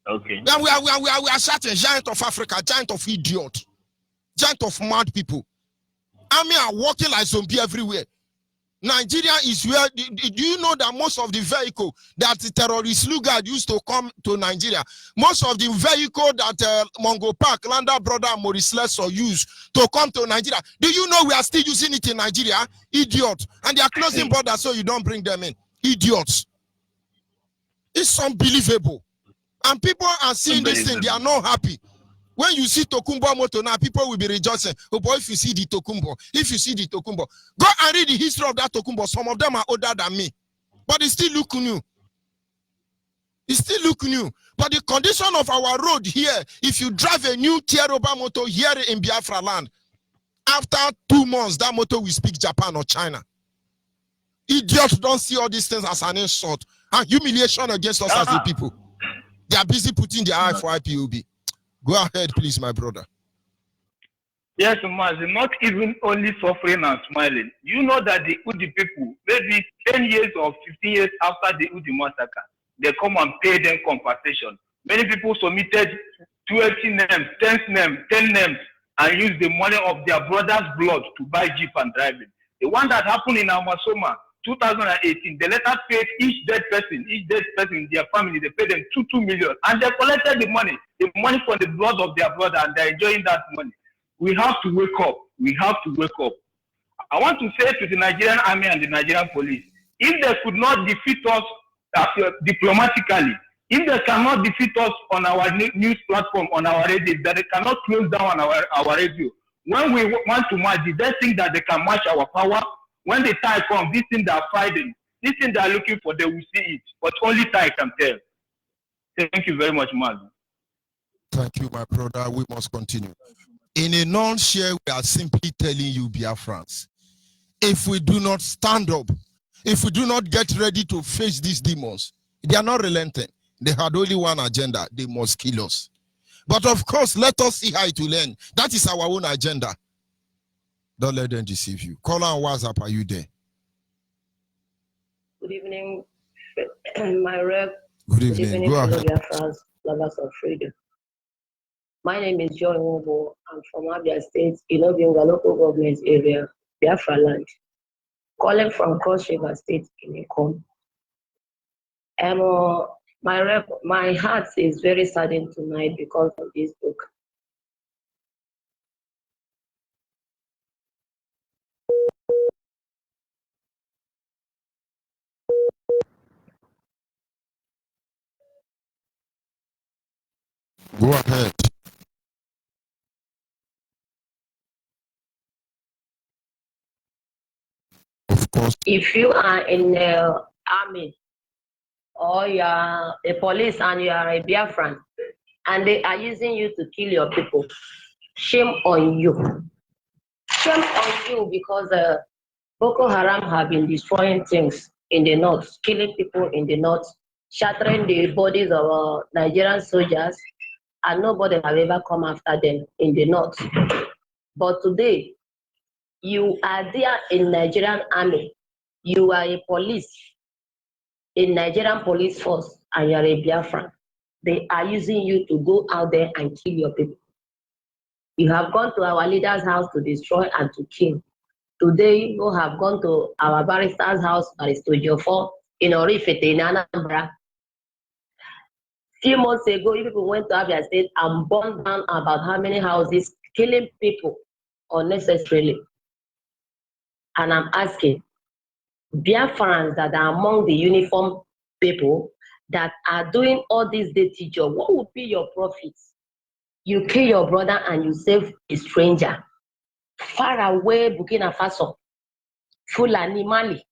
Okay. Then we are shouting giant of Africa, giant of idiot, giant of mad people. Army are walking like zombie everywhere. Nigeria is where, do you know that most of the vehicle that the terrorist Lugard used to come to Nigeria, most of the vehicle that Mongo Park, Landa Brother, and Maurice Lesser use to come to Nigeria, do you know we are still using it in Nigeria? Idiot. And they are closing borders so you don't bring them in. Idiots. It's unbelievable. And people are seeing this thing, they are not happy. When you see Tokumbo motor now, people will be rejoicing. Oh boy, if you see the Tokumbo, go and read the history of that Tokumbo. Some of them are older than me, but it still look new. It still look new. But the condition of our road here, if you drive a new Terroba motor here in Biafra land, after 2 months, that motor will speak Japan or China. Idiots don't see all these things as an insult and humiliation against us as the people. They are busy putting their eye for IPOB. Go ahead, please, my brother. Yes, Mazi, not even only suffering and smiling. You know that the Udi people, maybe 10 years or 15 years after the Udi massacre, they come and pay them compensation. Many people submitted 20 names, 10 names, and used the money of their brother's blood to buy jeep and drive it. The one that happened in Amasoma, 2018, they later paid each dead person in their family, they paid them 2 million, and they collected the money from the blood of their brother, and they're enjoying that money. We have to wake up. We have to wake up. I want to say to the Nigerian army and the Nigerian police, if they could not defeat us diplomatically, if they cannot defeat us on our news platform, on our radio, that they cannot close down our radio, when we want to march, they think that they can match our power. When the time comes, this thing they are fighting, this thing they are looking for, they will see it. But only time can tell. Thank you very much, man. Thank you, my brother. We must continue. In a nutshell, we are simply telling you, Biafrans, if we do not stand up, if we do not get ready to face these demons, they are not relenting. They had only one agenda. They must kill us. But of course, let us see how it will end. That is our own agenda. Don't let them deceive you. Call on WhatsApp. Are you there? Good evening, my rep. Good evening. Go ahead. Biafrans, lovers of freedom. My name is Joy Wobo. I'm from Abia State, Ilobinga local government area, Biafra land. Calling from Cross River State in Ekon. My heart is very saddened tonight because of this book. Go ahead. Of course. If you are in the army or you are a police and you are a Biafran and they are using you to kill your people, shame on you. Shame on you because Boko Haram have been destroying things in the north, killing people in the north, shattering the bodies of Nigerian soldiers, and nobody have ever come after them in the north. But today, you are there in Nigerian army, you are a police in Nigerian police force, and you are a Biafran. They are using you to go out there and kill your people. You have gone to our leader's house to destroy and to kill. Today, you have gone to our barrister's house, Barrister Jofo, in Orifete, in Anambra. Few months ago, you people went to Abia State and burned down about how many houses, killing people unnecessarily. And I'm asking, Biafrans that are among the uniform people that are doing all this dirty job, what would be your profits? You kill your brother and you save a stranger. Far away, Burkina Faso, Fulani, Mali.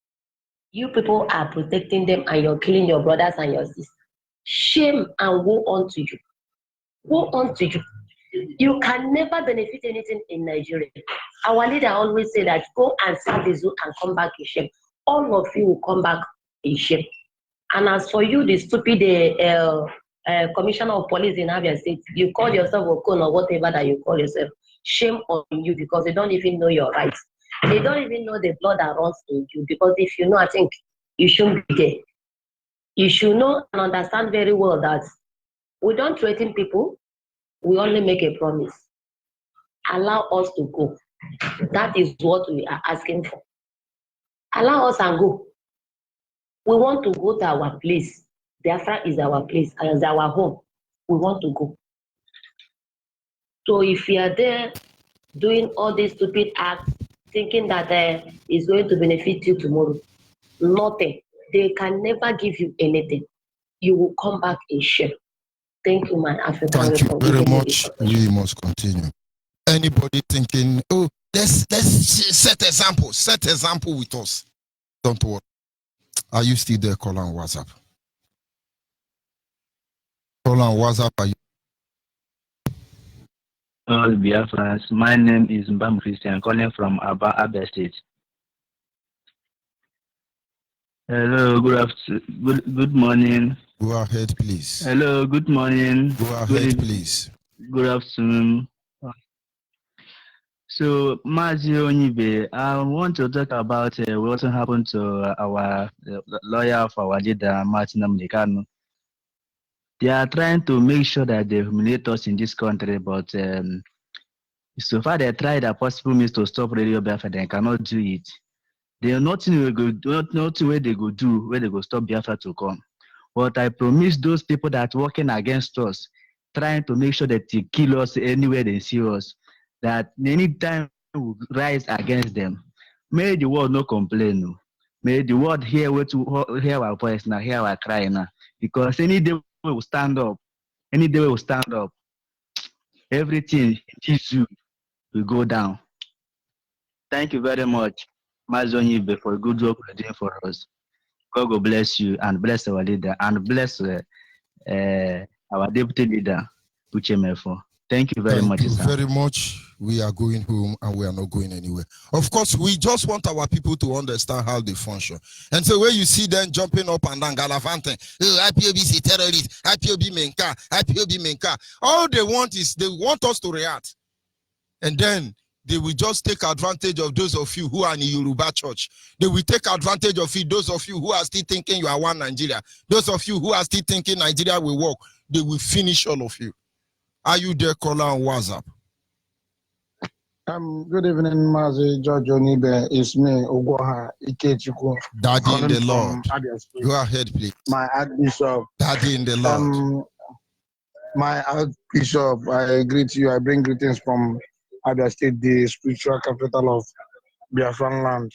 You people are protecting them and you're killing your brothers and your sisters. Shame and woe unto you. Woe unto you. You can never benefit anything in Nigeria. Our leader always say that go and serve the zoo and come back in shame. All of you will come back in shame. And as for you, the stupid commissioner of police in Abia State, you call yourself Okon or whatever that you call yourself. Shame on you because they don't even know your rights. They don't even know the blood that runs in you because if you know, I think you shouldn't be there. You should know and understand very well that we don't threaten people. We only make a promise. Allow us to go. That is what we are asking for. Allow us and go. We want to go to our place. Biafra is our place, as our home. We want to go. So if you are there doing all these stupid acts, thinking that it's going to benefit you tomorrow, nothing. They can never give you anything. You will come back in shame. Thank you, my African. Thank you very much. We must continue. Anybody thinking, oh, let's set example with us. Don't worry. Are you still there? Call on WhatsApp. Call on WhatsApp. Are you? All Biafrans, my name is Mbam Christian, calling from Abia State. Hello, good morning. Go ahead, please. Hello, good morning. Go ahead, please. Good afternoon. So, Mazi Onyibe, I want to talk about what happened to our lawyer for our leader, Martin Americano. They are trying to make sure that they humiliate us in this country, but so far they tried a possible means to stop Radio Biafra, they cannot do it. There are nothing where they go do where they go stop Biafra to come. But I promise those people that are working against us, trying to make sure that they kill us anywhere they see us, that anytime we rise against them, may the world not complain. No. May the world hear our voice now, hear our cry now. Because any day we will stand up, everything in will go down. Thank you very much, Mazonyibe, for good work you're doing for us. God will bless you and bless our leader and bless our deputy leader, Uchemefo. Thank you very much. Thank you very much. We are going home and we are not going anywhere. Of course, we just want our people to understand how they function. And so when you see them jumping up and down, galavanting, oh, IPOB is terrorist, IPOB menka, IPOB menka. All they want is they want us to react. And then they will just take advantage of those of you who are in the Yoruba church. They will take advantage of it, those of you who are still thinking you are one Nigeria. Those of you who are still thinking Nigeria will work, they will finish all of you. Are you there, caller on WhatsApp? Good evening, Mazi George Onyibe. It's me, Ogoha Ikechukwu. Daddy in the Lord. Abia Go ahead, please. My Archbishop. Daddy in the Lord. My Archbishop, I greet you. I bring greetings from Abia State, the spiritual capital of Biafran land.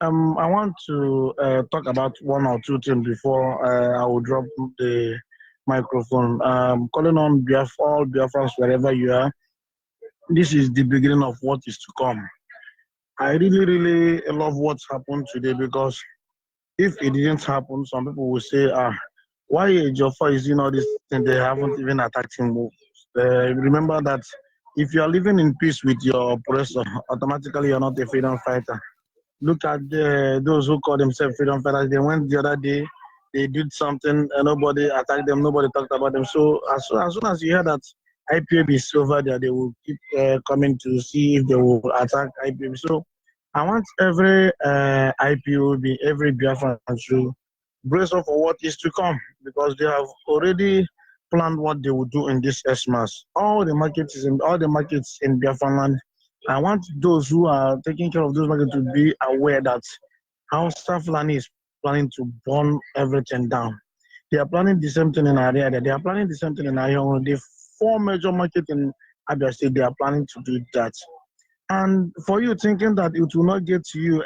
I want to talk about one or two things before I will drop the microphone. Calling on all Biafrans wherever you are. This is the beginning of what is to come. I really love what's happened today because if it didn't happen, some people will say, why Joffa is doing all this thing? They haven't even attacked him. Remember that if you are living in peace with your oppressor, automatically you're not a freedom fighter. Look at those who call themselves freedom fighters. They went the other day, they did something, and nobody attacked them, nobody talked about them. So as soon as you hear that IPOB is over there, they will keep coming to see if they will attack IPOB. So I want every IPOB, every Biafran to brace up for what is to come because they have already planned what they will do in this Xmas. All the markets in Biafran land. I want those who are taking care of those markets to be aware that Hausa Fulani is planning to burn everything down. They are planning the same thing in Ariada. They are planning the same thing in Ayong. The 4 major markets in Abia State, they are planning to do that. And for you thinking that it will not get to you,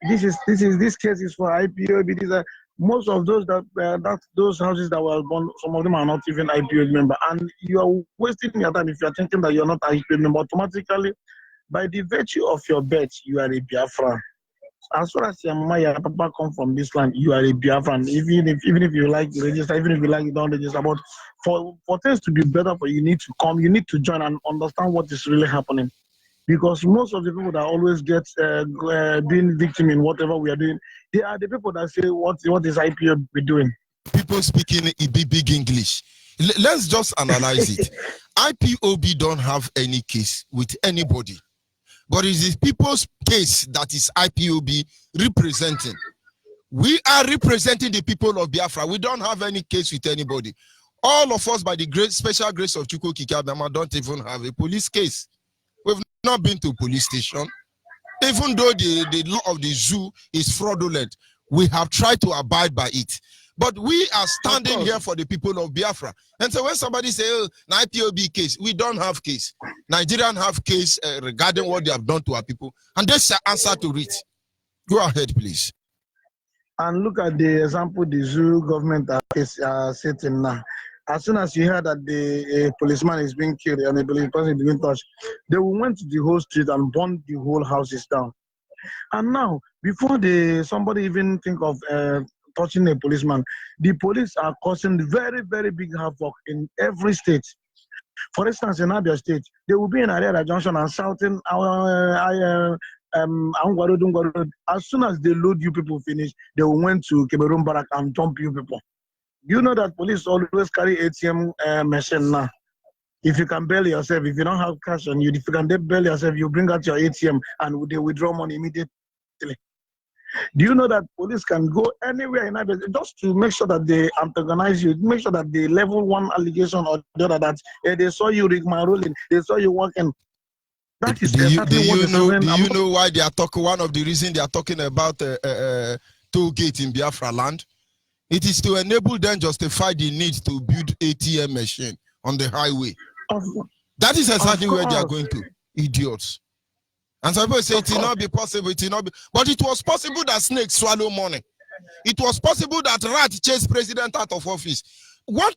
this case is for IPOB. These are most of those those houses that were born. Some of them are not even IPOB member, and you are wasting your time if you are thinking that you are not IPOB member. Automatically, by the virtue of your birth, you are a Biafran. As far as your mama, your papa come from this land, you are a Biafran. Even if you like to register, even if you like you don't register, but for things to be better for you, you need to come, you need to join and understand what is really happening. Because most of the people that always get being victim in whatever we are doing, they are the people that say, what is IPOB doing? People speaking big English. Let's just analyze it. IPOB don't have any case with anybody. But it is people's case that is IPOB representing. We are representing the people of Biafra. We don't have any case with anybody. All of us, by the great special grace of Chukwu Kikabama, don't even have a police case. We've not been to a police station. Even though the law of the zoo is fraudulent, we have tried to abide by it. But we are standing here for the people of Biafra. And so when somebody says, oh, an IPOB case, we don't have case. Nigerians have case regarding what they have done to our people. And they shall answer to it. Go ahead, please. And look at the example the zoo government is setting now. As soon as you hear that the policeman is being killed and the police person is being touched, they went to the whole street and burned the whole houses down. And now, before somebody even think of touching a policeman, the police are causing very, very big havoc in every state. For instance, in Abia State, they will be in Ariara Junction and shouting, as soon as they load you people finish, they will went to Cameroon Barrack and dump you people. You know that police always carry ATM machine now. If you can bail yourself, if you don't have cash on you, if you can bail yourself, you bring out your ATM and they withdraw money immediately. Do you know that police can go anywhere in Abia just to make sure that they antagonize you, make sure that they level one allegation or the other that they saw you rigmaroling, they saw you working. That is exactly what is happening. Do you know why they are talking? One of the reasons they are talking about toll gate in Biafra land, it is to enable them justify the need to build ATM machine on the highway. That is exactly where they are going to, idiots. And some people say it will not be possible, it will not be. But it was possible that snakes swallow money. It was possible that rat chase president out of office. What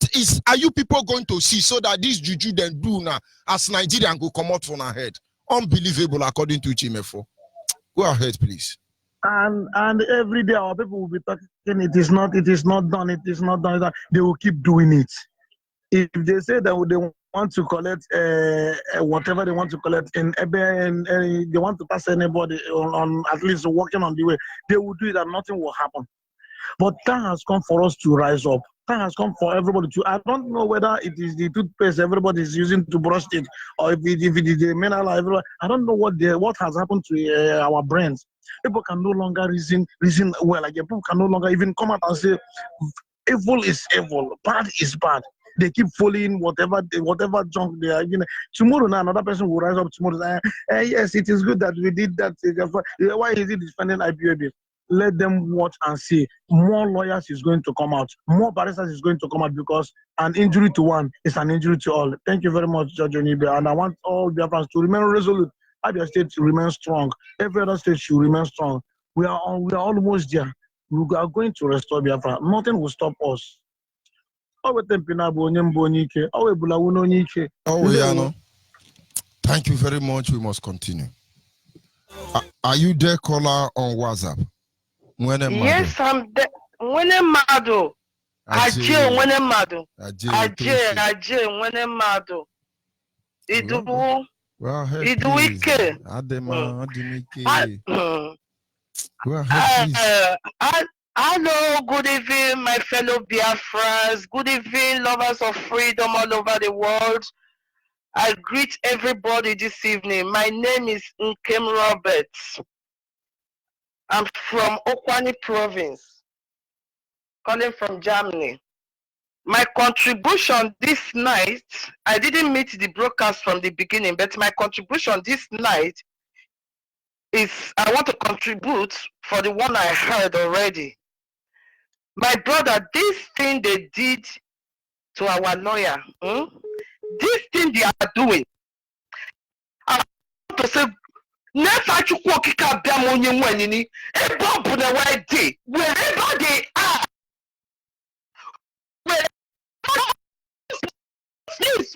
are you people going to see so that this juju then do now as Nigerian go come out from our head? Unbelievable, according to Chimefo. Go ahead, please. And every day our people will be talking, it is not done. They will keep doing it. If they say that they want to collect whatever they want to collect and they want to pass anybody on at least walking on the way, they will do it and nothing will happen. But time has come for us to rise up. Time has come for everybody to. I don't know whether it is the toothpaste everybody is using to brush it, or if it is the mineral. I don't know what has happened to our brains. People can no longer reason well. Like people can no longer even come out and say, evil is evil, bad is bad. They keep following whatever junk they are. You know, tomorrow now another person will rise up tomorrow. Yes, it is good that we did that. Why is it defending IPOB? Let them watch and see. More lawyers is going to come out. More barristers is going to come out because an injury to one is an injury to all. Thank you very much, Judge Onyibe. And I want all Biafrans to remain resolute. Abia State to remain strong. Every other state should remain strong. We are almost there. We are going to restore Biafra. Nothing will stop us. Thank you very much. We must continue. Are you there, caller, on WhatsApp? Yes, I'm there. Mwene mado. Aje, mwene mado. Aje, mwene mado. Idu ike. Hello, good evening, my fellow Biafras. Good evening, lovers of freedom all over the world. I greet everybody this evening. My name is Nkem Roberts. I'm from Okwani province, calling from Germany. My contribution this night, I didn't meet the broadcast from the beginning, but my contribution this night is I want to contribute for the one I heard already. My brother, this thing they did to our lawyer, this thing they are doing, I want to say, wherever they are,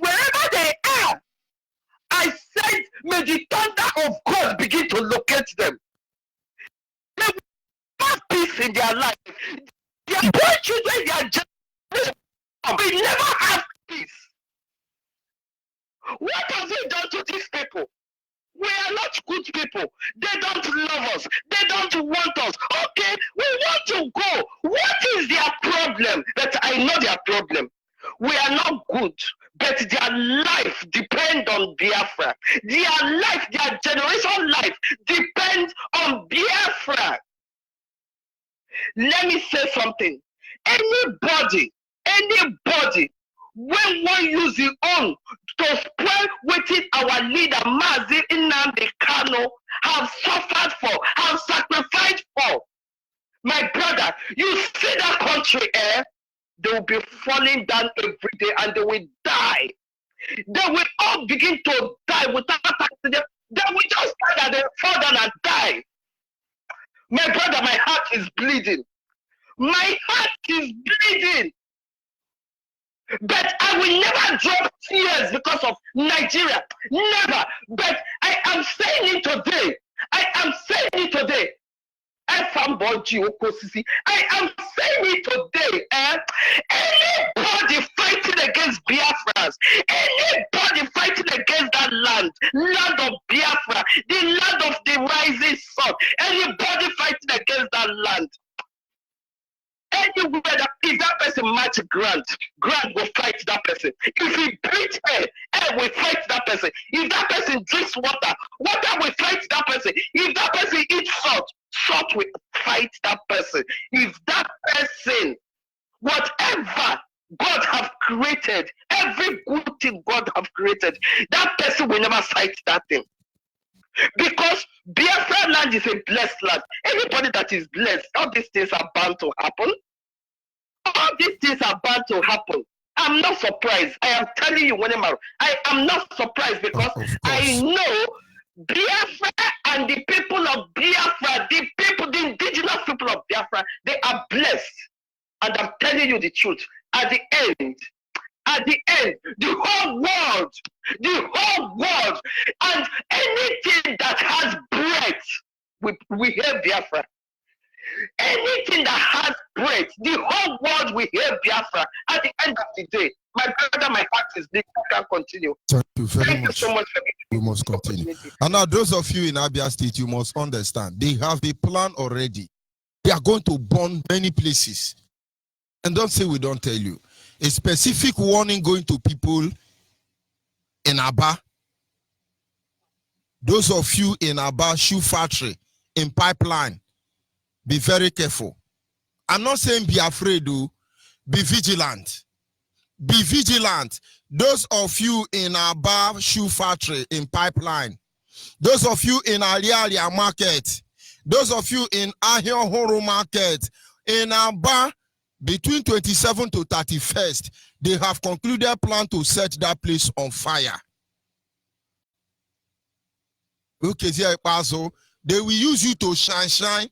wherever they are, I said, may the thunder of God begin to locate them. They will have peace in their life. Their boy children, their generation will never have peace. What has he done to these people? We are not good people. They don't love us. They don't want us. Okay, we want to go. What is their problem? But I know their problem. We are not good, but their life depends on Biafra. Their life, their generation life depends on Biafra. Let me say something. Anybody, when one use the own to spoil waiting our leader, Mazi Nnamdi Kanu, have suffered for, have sacrificed for. My brother, you see that country, they will be falling down every day and they will die. They will all begin to die without accident. They will just die and they fall down and die. My brother, my heart is bleeding. My heart is bleeding. But I will never drop tears because of Nigeria. Never. But I am saying it today. I am saying it today. I am saying it today. Anybody fighting against Biafras, anybody fighting against that land of Biafra, the land of the rising sun, anybody fighting against that land, anywhere that if that person match Grant will fight that person. If he beat air will fight that person. If that person drinks water will fight that person. If that person eats salt will fight that person. If that person, whatever God have created, every good thing God have created, that person will never fight that thing. Because Biafra land is a blessed land. Anybody that is blessed, all these things are bound to happen. All these things are bound to happen. I'm not surprised. I am telling you, I am not surprised because I know Biafra and the people of Biafra, the indigenous people of Biafra, they are blessed. And I'm telling you the truth. At the end, the whole world, and anything that has breath, we hear Biafra. Anything that has breath, the whole world will hear Biafra. At the end of the day, my brother, my heart is big. I can continue. Thank you very much. You so much for we must continue. And now, those of you in Abia State, you must understand, they have a plan already. They are going to burn many places. And don't say we don't tell you. A specific warning going to people in Aba. Those of you in Aba shoe factory, in pipeline, be very careful. I'm not saying be afraid, though. Be vigilant. Be vigilant. Those of you in Aba shoe factory in Pipeline, those of you in Alialia market, those of you in Ahio Horo market, in Aba, between 27th to 31st, they have concluded plan to set that place on fire. Okay, they will use you to shine.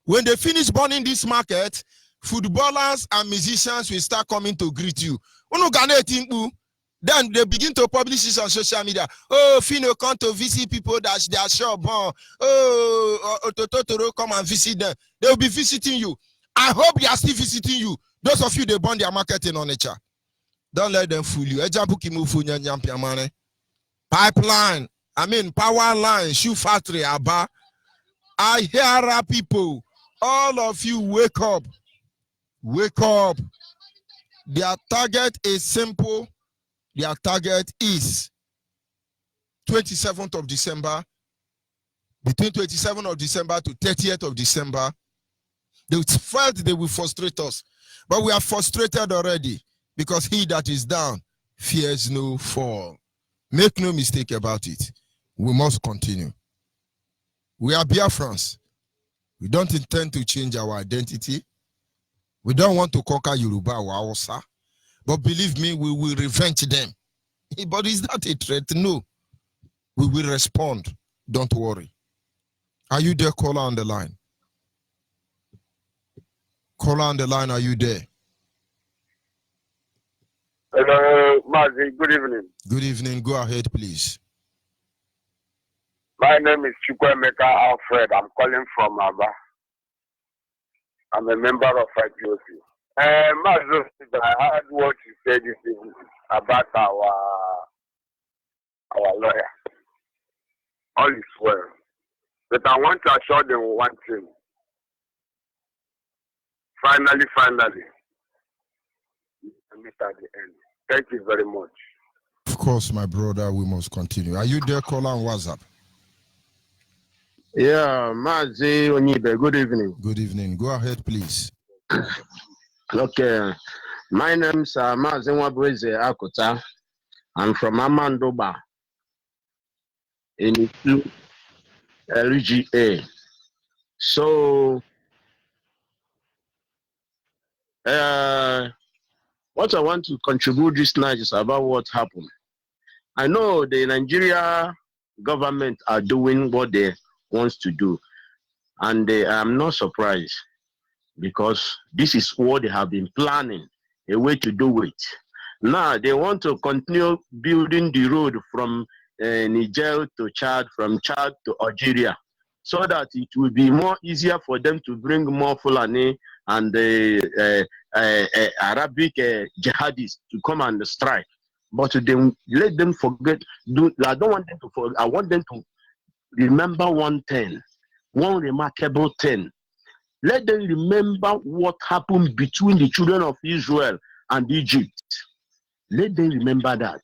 When they finish burning this market, footballers and musicians will start coming to greet you. Then they begin to publish this on social media. Oh, Fino come to visit people that they are sure born. Oh, Totoro come and visit them. They will be visiting you. I hope they are still visiting you. Those of you, they burn their market in Onitsha. Don't let them fool you. Pipeline, power line, shoe factory, Aba. I hear people. All of you, wake up. Wake up. Their target is simple. Their target is 27th of December. Between 27th of December to 30th of December. They felt they will frustrate us. But we are frustrated already. Because he that is down fears no fall. Make no mistake about it. We must continue. We are Biafrans. We don't intend to change our identity. We don't want to conquer Yoruba or Hausa. But believe me, we will revenge them. But is that a threat? No. We will respond. Don't worry. Are you there, caller on the line? Caller on the line, are you there? Hello, Mazi. Good evening. Good evening. Go ahead, please. My name is Chukwemeka Alfred. I'm calling from Aba. I'm a member of IPOC. Mazi, I heard what you said this evening about our lawyer. All is well. But I want to assure them one thing. Finally, we meet at the end. Thank you very much. Of course, my brother, we must continue. Are you there, caller on WhatsApp? Yeah, Mazi Onyibe, good evening. Good evening. Go ahead, please. Okay. My name is Mazi Wabweze Akuta. I'm from Amandoba in LGA. So, what I want to contribute this night is about what happened. I know the Nigeria government are doing what they want to do, and I'm not surprised because this is what they have been planning, a way to do it. Now they want to continue building the road from Niger to Chad, from Chad to Algeria, so that it will be more easier for them to bring more Fulani and the Arabic jihadists to come and strike. But then let them forget. I don't want them to forget. I want them to remember one thing, one remarkable thing. Let them remember what happened between the children of Israel and Egypt. Let them remember that.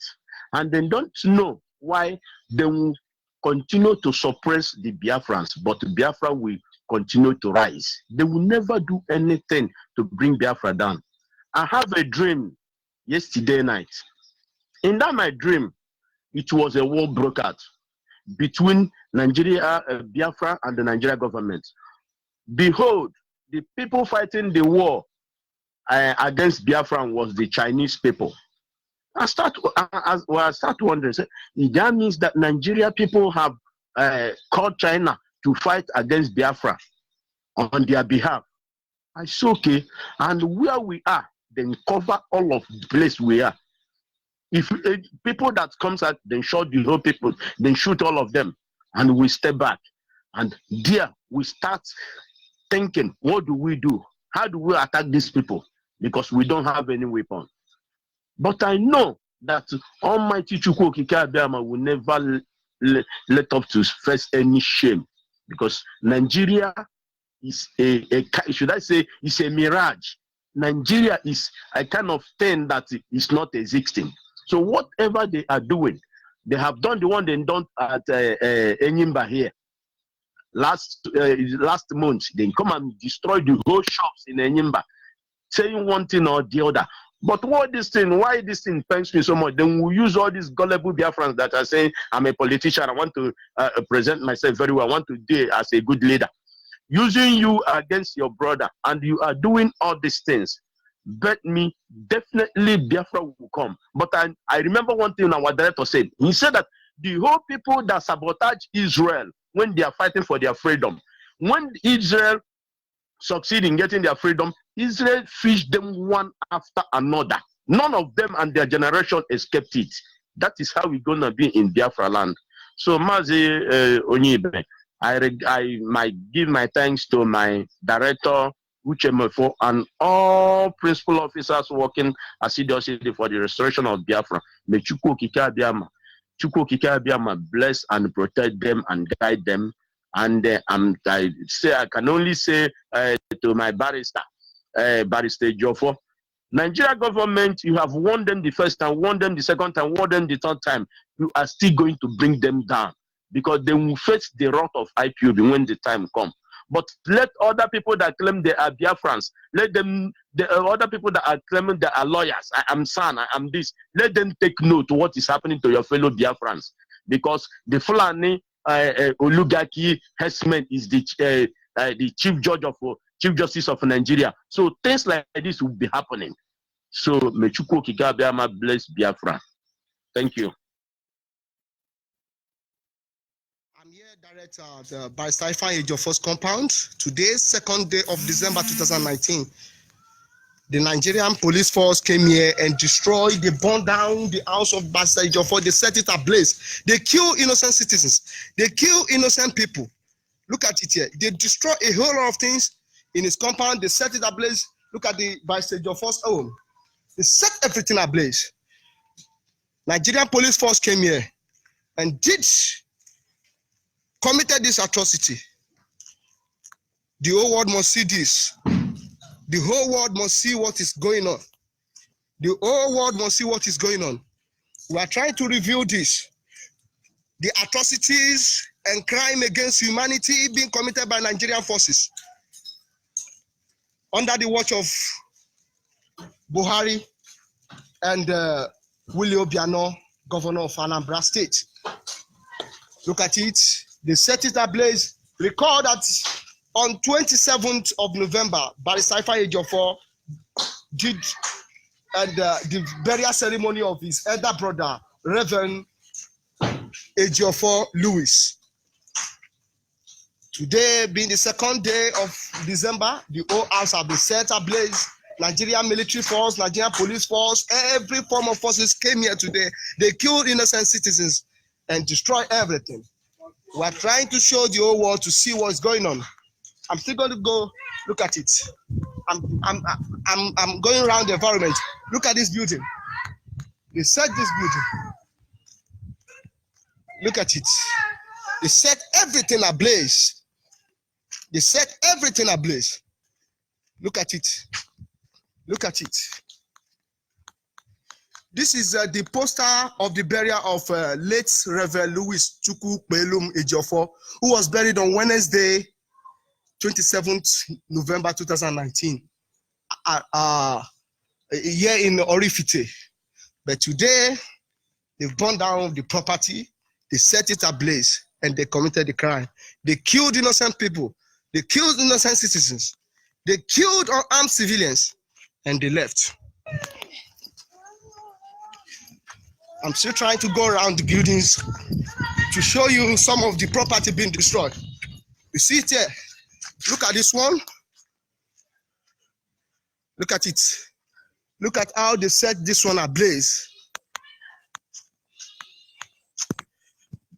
And then don't know why they will continue to suppress the Biafrans, but Biafra will continue to rise. They will never do anything to bring Biafra down. I have a dream yesterday night. In that my dream, it was a war broke out between Nigeria, Biafra, and the Nigeria government. Behold, the people fighting the war against Biafra was the Chinese people. I start wondering, that means that Nigeria people have called China to fight against Biafra on their behalf. I say, okay, and where we are, then cover all of the place we are. If people that comes out, then shoot the whole people, then shoot all of them, and we step back. And there we start thinking, what do we do? How do we attack these people? Because we don't have any weapon. But I know that Almighty Chukwu Okike Abiyama will never let up to face any shame, because Nigeria is should I say, it's a mirage. Nigeria is a kind of thing that is not existing. So whatever they are doing, they have done the one they done at Enyimba here. Last month, they come and destroy the whole shops in Enyimba, saying one thing or the other. But what this thing, why this thing pains me so much? Then we use all these gullible Biafrans that are saying, I'm a politician, I want to present myself very well, I want to do it as a good leader. Using you against your brother, and you are doing all these things. Bet me, definitely Biafra will come. But I remember one thing our director said. He said that the whole people that sabotage Israel when they are fighting for their freedom, when Israel succeed in getting their freedom, Israel fished them one after another. None of them and their generation escaped it. That is how we're gonna be in Biafra land. So Mazi Onyibe, I might give my thanks to my director Uchemefo and all principal officers working assiduously for the restoration of Biafra. May Chukwu Okike Abiyama bless and protect them and guide them. And I can only say to my barrister Jofo, Nigeria government, you have won them the first time, won them the second time, won them the third time. You are still going to bring them down because they will face the wrath of IPOB when the time comes. But let other people that claim they are Biafrans, let them, the other people that are claiming they are lawyers, I am son, I am this, let them take note of what is happening to your fellow Biafrans. Because the Fulani oligarchy herdsmen is the chief justice of Nigeria. So things like this will be happening. So may Chukwu Okike Abiyama bless Biafra. Thank you. I'm here, Director by Sci-Fi Age of Force Compound. Today, 2nd day of December 2019. The Nigerian police force came here and destroyed, they burned down the house of Basta Ejiofor, they set it ablaze. They kill innocent citizens. They kill innocent people. Look at it here. They destroy a whole lot of things in his compound. They set it ablaze. Look at the Basta Ejiofor's home. They set everything ablaze. Nigerian police force came here and committed this atrocity. The whole world must see this. The whole world must see what is going on. The whole world must see what is going on. We are trying to review this. The atrocities and crime against humanity being committed by Nigerian forces under the watch of Buhari and Willie Obiano, governor of Anambra State. Look at it. They set it ablaze. Recall that on 27th of November, Barrister Sci-Fi Ejiofor did the burial ceremony of his elder brother, Reverend Ejiofor Lewis. Today, being the 2nd day of December, the whole house have been set ablaze. Nigerian military force, Nigerian police force, every form of forces came here today. They killed innocent citizens and destroyed everything. We are trying to show the whole world to see what's going on. I'm still going to go look at it. I'm going around the environment. Look at this building. They set this building. Look at it. They set everything ablaze. They set everything ablaze. Look at it. Look at it. This is the poster of the burial of late Reverend Louis Chukwu Pelum Ejiofor, who was buried on Wednesday, 27th November 2019, here in Orifite. But today, they've burned down the property, they set it ablaze, and they committed the crime. They killed innocent people, they killed innocent citizens, they killed unarmed civilians, and they left. I'm still trying to go around the buildings to show you some of the property being destroyed. You see it here. Look at this one. Look at it. Look at how they set this one ablaze.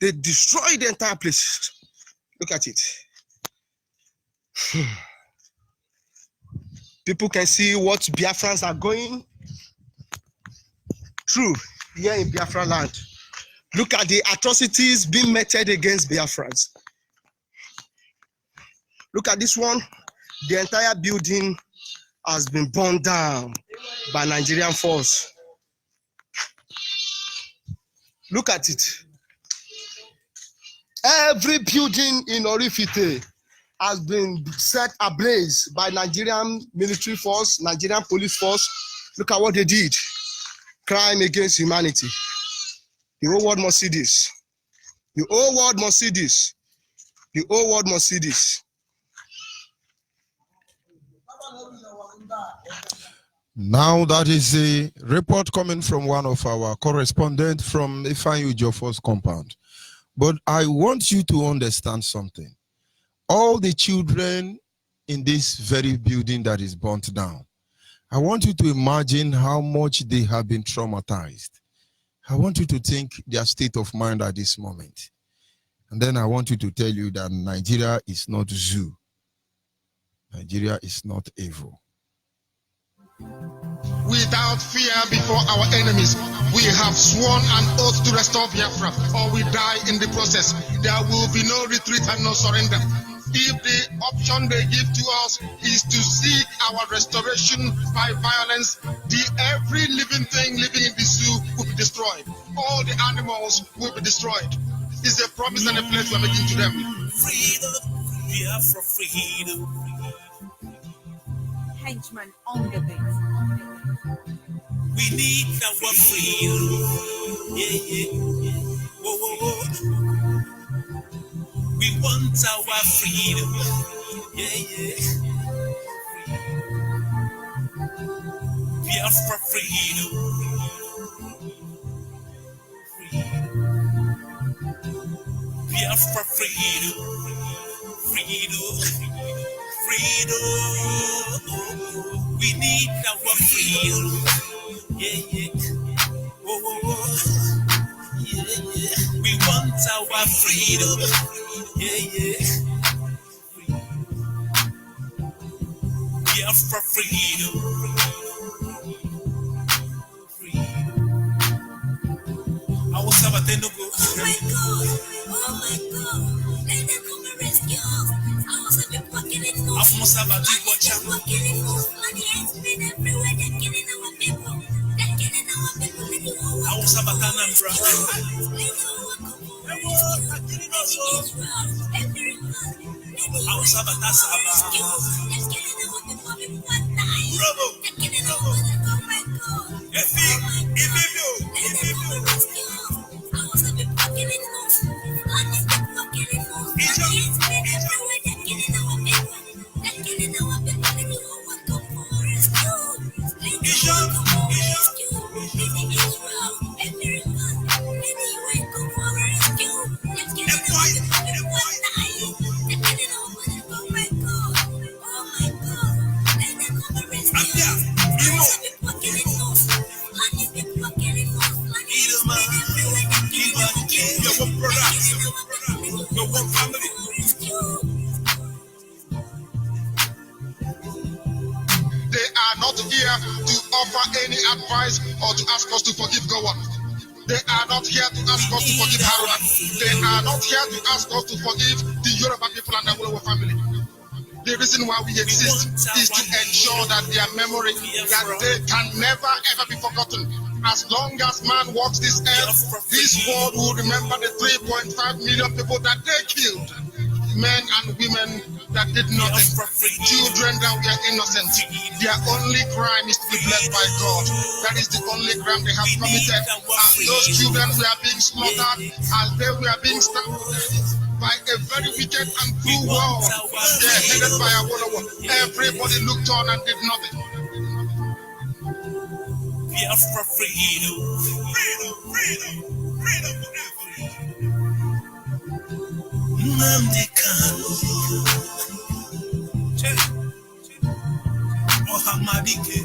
They destroyed the entire place. Look at it. People can see what Biafrans are going through here in Biafra land. Look at the atrocities being meted against Biafrans. Look at this one. The entire building has been burned down by Nigerian force. Look at it. Every building in Orifite has been set ablaze by Nigerian military force, Nigerian police force, Look at what they did. Crime against humanity. The whole world must see this. The whole world must see this. The whole world must see this. Now that is a report coming from one of our correspondents from Ifeanyi Ejiofor's compound. But I want you to understand something. All the children in this very building that is burnt down, I want you to imagine how much they have been traumatized. I want you to think their state of mind at this moment. And then I want you to tell you that Nigeria is not zoo. Nigeria is not evil. Without fear before our enemies, we have sworn an oath to restore Biafra, or we die in the process. There will be no retreat and no surrender. If the option they give to us is to seek our restoration by violence, every living thing living in the zoo will be destroyed. All the animals will be destroyed. It's a promise and a pledge we're making to them. Freedom, Biafra, freedom. Henchman on the beat. We need our freedom. Yeah. Whoa, whoa, whoa. We want our freedom. Yeah. Biafra, freedom. Biafra, freedom. Freedom. We need our freedom. Yeah. Whoa. Yeah. We want our freedom. Yeah. Biafra, freedom. I was about to go. Oh my God. Let them come and rescue us. I was walking in the walking in money has been everywhere. They're killing our people. They're killing our people. I was about to any advice or to ask us to forgive Goa. They are not here to ask us to forgive Haruna. They are not here to ask us to forgive the Yoruba people and the Awolowo family. The reason why we exist is to ensure that their memory, that they can never ever be forgotten. As long as man walks this earth, this world will remember the 3.5 million people that they killed. Men and women that did nothing, children that were innocent. Their only crime is to be blessed by God. That is the only crime they have committed. And those children were being slaughtered as they were being stabbed by a very wicked and cruel world. They are headed by Awolowo. Everybody looked on and did nothing. Biafra, freedom. Nnamdi Kanu, Ohamadike,